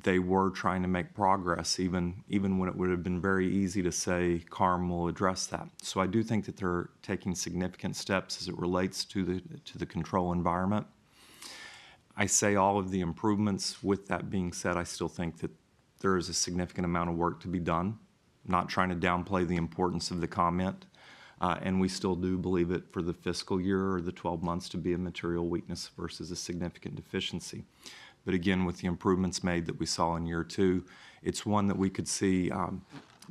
they were trying to make progress even when it would have been very easy to say CARM will address that. So I do think that they're taking significant steps as it relates to the control environment. I say all of the improvements. With that being said, I still think that there is a significant amount of work to be done. I'm not trying to downplay the importance of the comment, and we still do believe it for the fiscal year or the 12 months to be a material weakness versus a significant deficiency. But again, with the improvements made that we saw in year 2, it's one that we could see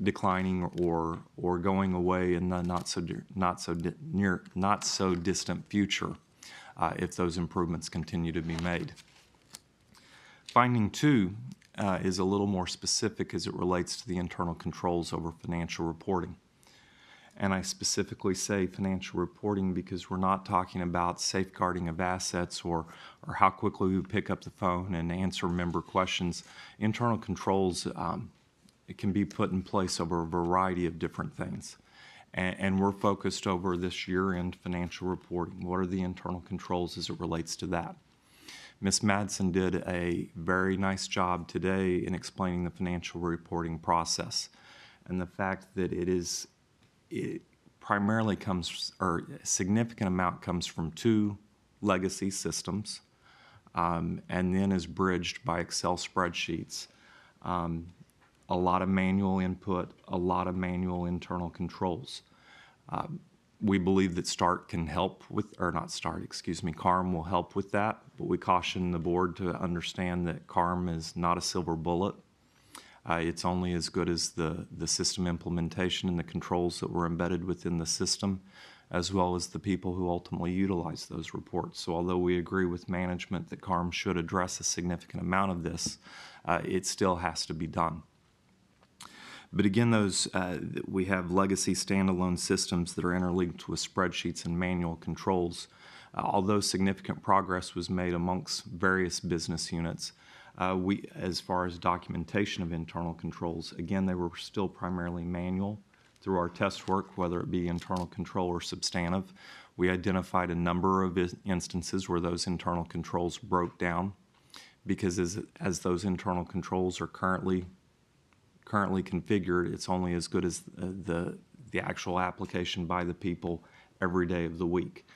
declining or going away in the not so distant future if those improvements continue to be made. Finding 2 is a little more specific as it relates to the internal controls over financial reporting. And I specifically say financial reporting because we're not talking about safeguarding of assets or how quickly we pick up the phone and answer member questions. Internal controls it can be put in place over a variety of different things. And we're focused over this year-end financial reporting. What are the internal controls as it relates to that? Ms. Madsen did a very nice job today in explaining the financial reporting process and the fact that it primarily comes, or a significant amount comes from 2 legacy systems and then is bridged by Excel spreadsheets. A lot of manual input, a lot of manual internal controls. We believe that CARM will help with that, but we caution the board to understand that CARM is not a silver bullet. It's only as good as the system implementation and the controls that were embedded within the system, as well as the people who ultimately utilize those reports. So although we agree with management that CARM should address a significant amount of this, it still has to be done. But again, we have legacy standalone systems that are interlinked with spreadsheets and manual controls. Although significant progress was made amongst various business units, as far as documentation of internal controls, again, they were still primarily manual. Through our test work, whether it be internal control or substantive, we identified a number of instances where those internal controls broke down because as those internal controls are currently currently configured, it's only as good as the actual application by the people every day of the week.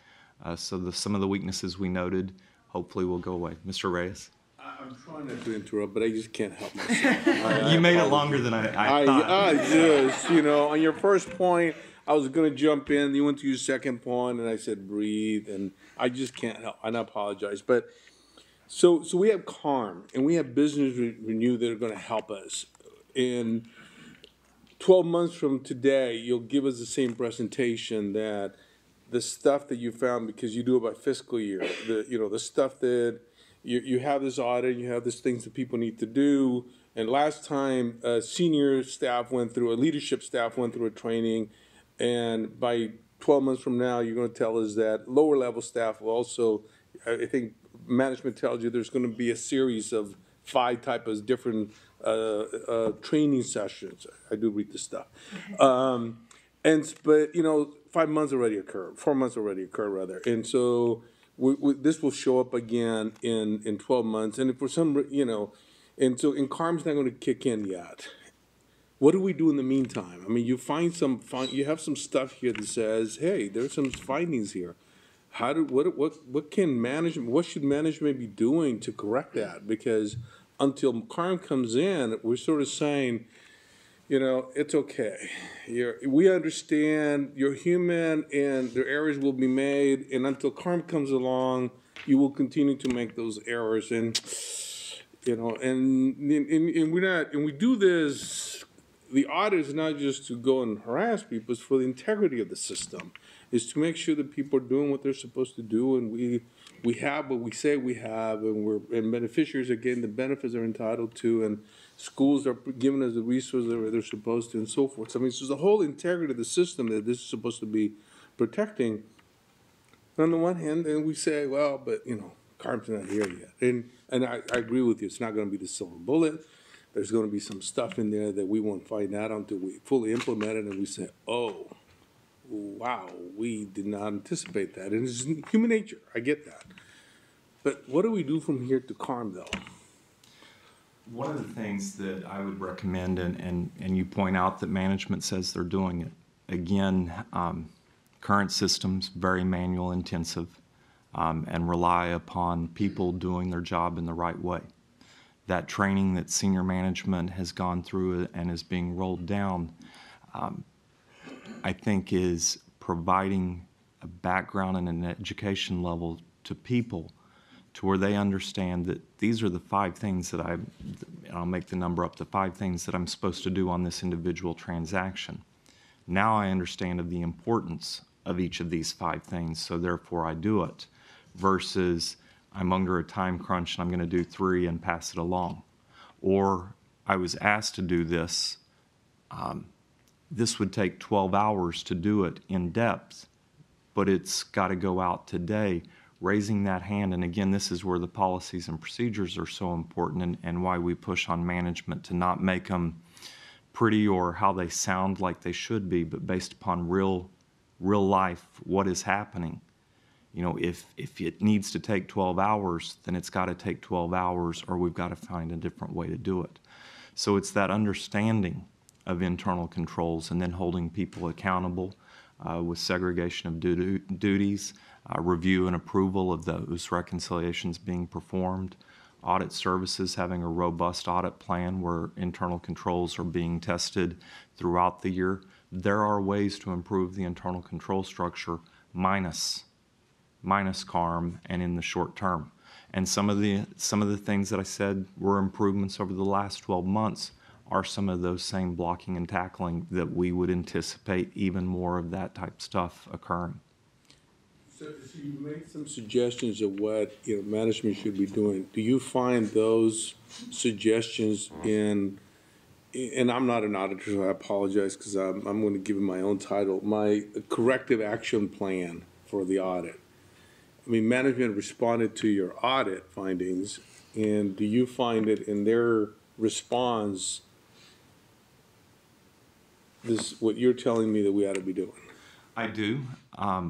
So some of the weaknesses we noted hopefully will go away. Mr. Reyes? I'm trying not to interrupt, but I just can't help myself. You made it longer than I thought. I just, on your first point, I was going to jump in. You went to your second point, and I said breathe, and I just can't help. And I apologize, but so we have CARM and we have Business Renew that are going to help us. In 12 months from today, you'll give us the same presentation that the stuff that you found, because you do it by fiscal year, the stuff that you have this audit, you have these things that people need to do. And last time, senior staff went through, leadership staff went through a training, and by 12 months from now, you're going to tell us that lower level staff will also, I think management tells you there's going to be a series of 5 types of different training sessions. I do read this stuff. But 5 months already occurred, 4 months already occurred rather. And so this will show up again in 12 months. And if for some, and CARM's not going to kick in yet. What do we do in the meantime? I mean, you have some stuff here that says, hey, there's some findings here. What should management be doing to correct that? Because until CARM comes in, we're sort of saying, it's okay. We understand you're human and their errors will be made, and until CARM comes along, you will continue to make those errors. And we do this. The audit is not just to go and harass people; it's for the integrity of the system. Is to make sure that people are doing what they're supposed to do, and we have what we say we have, and beneficiaries are getting the benefits they're entitled to, and schools are giving us the resources that they're supposed to, and so forth. So, I mean, so the whole integrity of the system that this is supposed to be protecting. On the one hand, and we say, well, but CARM's not here yet, and I agree with you. It's not going to be the silver bullet. There's going to be some stuff in there that we won't find out until we fully implement it, and we say, oh, wow, we did not anticipate that. And it's human nature. I get that. But what do we do from here to CARM, though? One of the things that I would recommend, and you point out that management says they're doing it, again, current systems, very manual intensive, and rely upon people doing their job in the right way. That training that senior management has gone through and is being rolled down, I think is providing a background and an education level to people to where they understand that these are the 5 things that I'll make the number up, the 5 things that I'm supposed to do on this individual transaction. Now I understand of the importance of each of these 5 things, so therefore I do it, versus I'm under a time crunch and I'm going to do 3 and pass it along. Or I was asked to do this. This would take 12 hours to do it in depth, but it's got to go out today. Raising that hand, and again, this is where the policies and procedures are so important, and why we push on management to not make them pretty or how they sound like they should be, but based upon real life, what is happening. If it needs to take 12 hours, then it's got to take 12 hours, or we've got to find a different way to do it. So it's that understanding of internal controls and then holding people accountable with segregation of duties, review and approval of those reconciliations being performed, audit services having a robust audit plan where internal controls are being tested throughout the year. There are ways to improve the internal control structure minus CARM and in the short term. And some of the things that I said were improvements over the last 12 months are some of those same blocking and tackling that we would anticipate even more of that type of stuff occurring. So you made some suggestions of what management should be doing. Do you find those suggestions in? And I'm not an auditor, so I apologize because I'm going to give it my own title. My corrective action plan for the audit. I mean, management responded to your audit findings, and do you find it in their response? This what you're telling me that we ought to be doing? I do.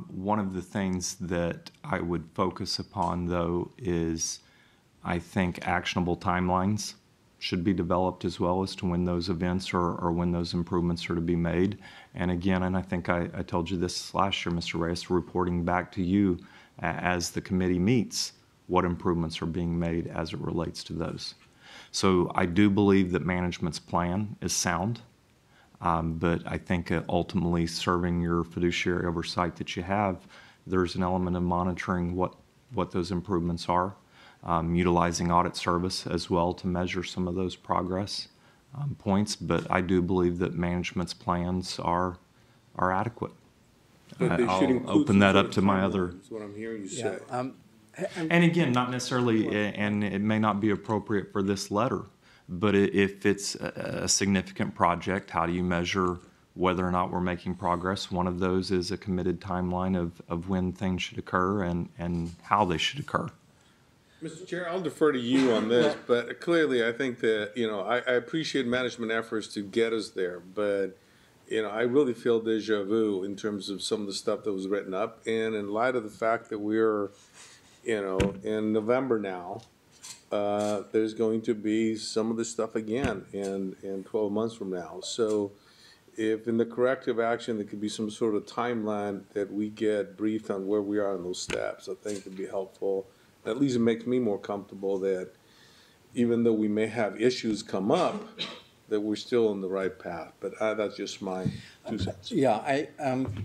One of the things that I would focus upon, though, is I think actionable timelines should be developed as well as to when those events or when those improvements are to be made. And again, and I think I told you this last year, Mr. Reyes, reporting back to you as the committee meets what improvements are being made as it relates to those. So I do believe that management's plan is sound, but I think ultimately serving your fiduciary oversight that you have, there's an element of monitoring what those improvements are. Utilizing audit service as well to measure some of those progress points, but I do believe that management's plans are adequate. But they should I'll include open some that sort up of to my timeline, other. is what I'm hearing you say. And again, not necessarily, and it may not be appropriate for this letter, but if it's a significant project, how do you measure whether or not we're making progress? One of those is a committed timeline of when things should occur and how they should occur. Mr. Chair, I'll defer to you on this, but clearly I think that, I appreciate management efforts to get us there, but, I really feel deja vu in terms of some of the stuff that was written up. And in light of the fact that we're, in November now, there's going to be some of this stuff again in 12 months from now. So if in the corrective action, there could be some sort of timeline that we get briefed on where we are in those steps, I think would be helpful. At least it makes me more comfortable that even though we may have issues come up, that we're still on the right path. But that's just my 2 cents. Yeah, I'm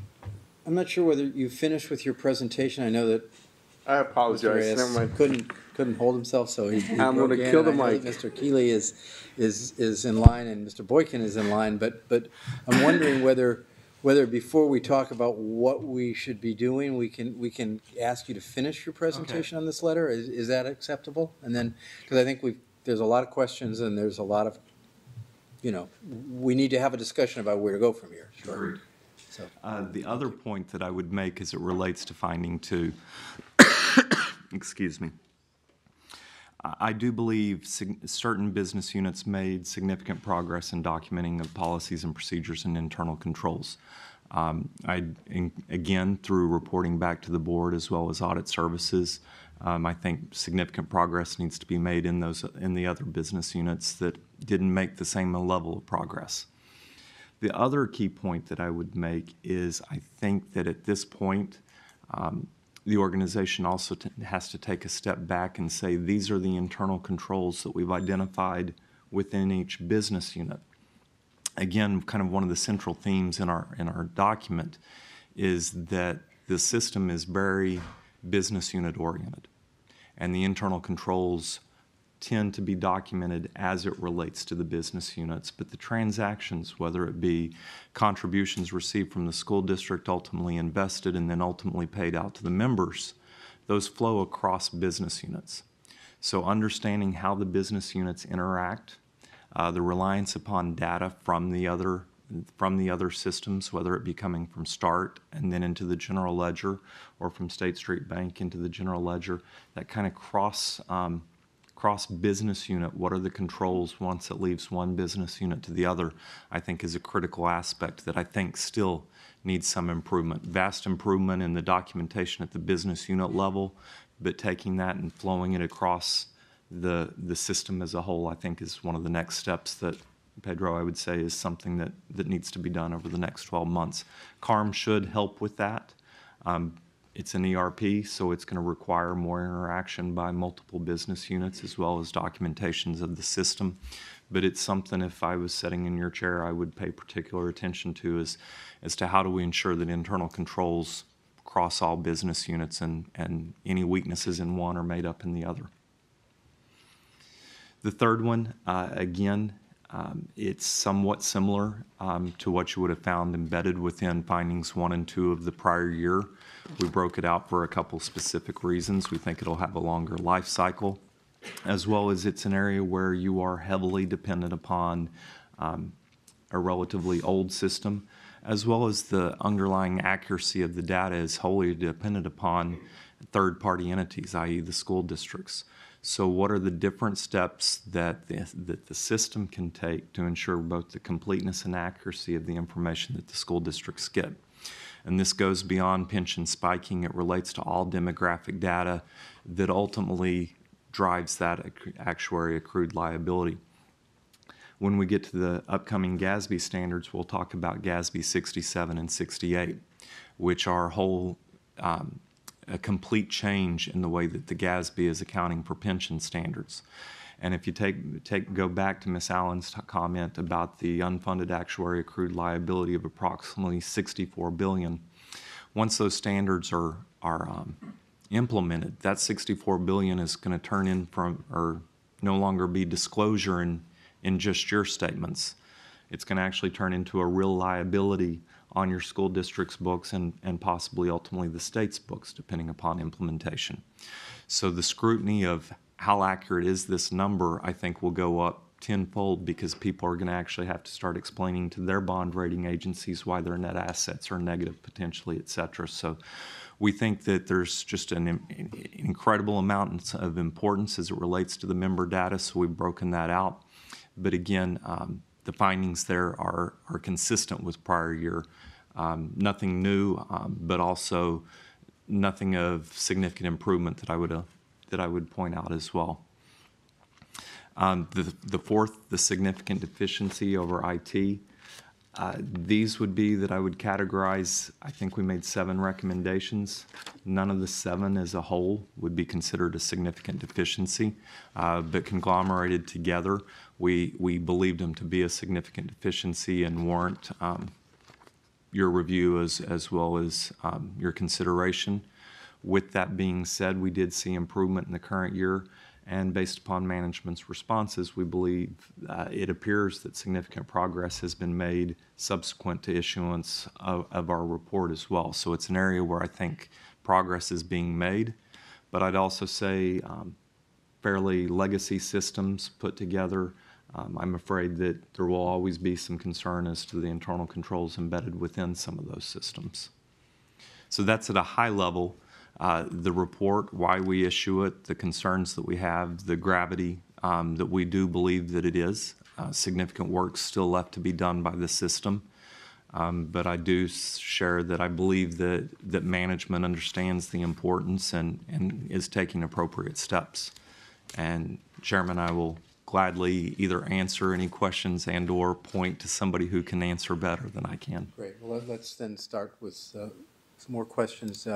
not sure whether you finished with your presentation. I know that I apologize. Mr. Reyes Never mind. couldn't hold himself, so he I'm broke gonna in. kill the I know mic. that Mr. Keeley is in line and Mr. Boykin is in line, but I'm wondering whether before we talk about what we should be doing, we can ask you to finish your presentation on this letter. Is that acceptable? And then, because I think there's a lot of questions and there's a lot of, we need to have a discussion about where to go from here. Agreed. So. The other point that I would make as it relates to finding two, excuse me, I do believe certain business units made significant progress in documenting of policies and procedures and internal controls. Again, through reporting back to the board as well as audit services, I think significant progress needs to be made in the other business units that didn't make the same level of progress. The other key point that I would make is I think that at this point, the organization also has to take a step back and say, these are the internal controls that we've identified within each business unit. Again, kind of one of the central themes in our document is that the system is very business unit oriented, and the internal controls tend to be documented as it relates to the business units, but the transactions, whether it be contributions received from the school district, ultimately invested and then ultimately paid out to the members, those flow across business units. So understanding how the business units interact, the reliance upon data from the other systems, whether it be coming from START and then into the general ledger, or from State Street Bank into the general ledger, that kind of cross business unit, what are the controls once it leaves one business unit to the other, I think is a critical aspect that I think still needs some improvement. Vast improvement in the documentation at the business unit level, but taking that and flowing it across the system as a whole, I think is one of the next steps that, Pedro, I would say is something that needs to be done over the next 12 months. CARM should help with that. It's an ERP, so it's going to require more interaction by multiple business units as well as documentations of the system. But it's something, if I was sitting in your chair, I would pay particular attention to as to how do we ensure that internal controls cross all business units and any weaknesses in one are made up in the other. The third one, again, it's somewhat similar to what you would have found embedded within findings 1 and 2 of the prior year. We broke it out for a couple specific reasons. We think it'll have a longer life cycle, as well as it's an area where you are heavily dependent upon a relatively old system, as well as the underlying accuracy of the data is wholly dependent upon third-party entities, i.e. the school districts. So what are the different steps that the system can take to ensure both the completeness and accuracy of the information that the school districts get? And this goes beyond pension spiking. It relates to all demographic data that ultimately drives that actuary accrued liability. When we get to the upcoming GASB standards, we'll talk about GASB 67 and 68, which are a complete change in the way that the GASB is accounting for pension standards. And if you go back to Ms. Allen's comment about the unfunded actuary accrued liability of approximately $64 billion, once those standards are implemented, that $64 billion is going to turn in from, or no longer be disclosure in just your statements. It's going to actually turn into a real liability on your school district's books and possibly ultimately the state's books, depending upon implementation. So the scrutiny of how accurate is this number, I think, will go up tenfold, because people are going to actually have to start explaining to their bond rating agencies why their net assets are negative potentially, et cetera. So we think that there's just an incredible amount of importance as it relates to the member data, so we've broken that out. But again, the findings there are consistent with prior year. Nothing new, but also nothing of significant improvement that I would point out as well. The fourth, the significant deficiency over IT. These would be that I would categorize, I think we made 7 recommendations. None of the 7 as a whole would be considered a significant deficiency, but conglomerated together, we believed them to be a significant deficiency and warrant your review as well as your consideration. With that being said, we did see improvement in the current year, and based upon management's responses, we believe it appears that significant progress has been made subsequent to issuance of our report as well. So it's an area where I think progress is being made, but I'd also say fairly legacy systems put together. I'm afraid that there will always be some concern as to the internal controls embedded within some of those systems. So that's at a high level. The report, why we issue it, the concerns that we have, the gravity that we do believe that it is. Significant work still left to be done by the system. But I do share that I believe that management understands the importance and is taking appropriate steps. And Chairman, I will gladly either answer any questions and or point to somebody who can answer better than I can. Great. Well, let's then start with some more questions.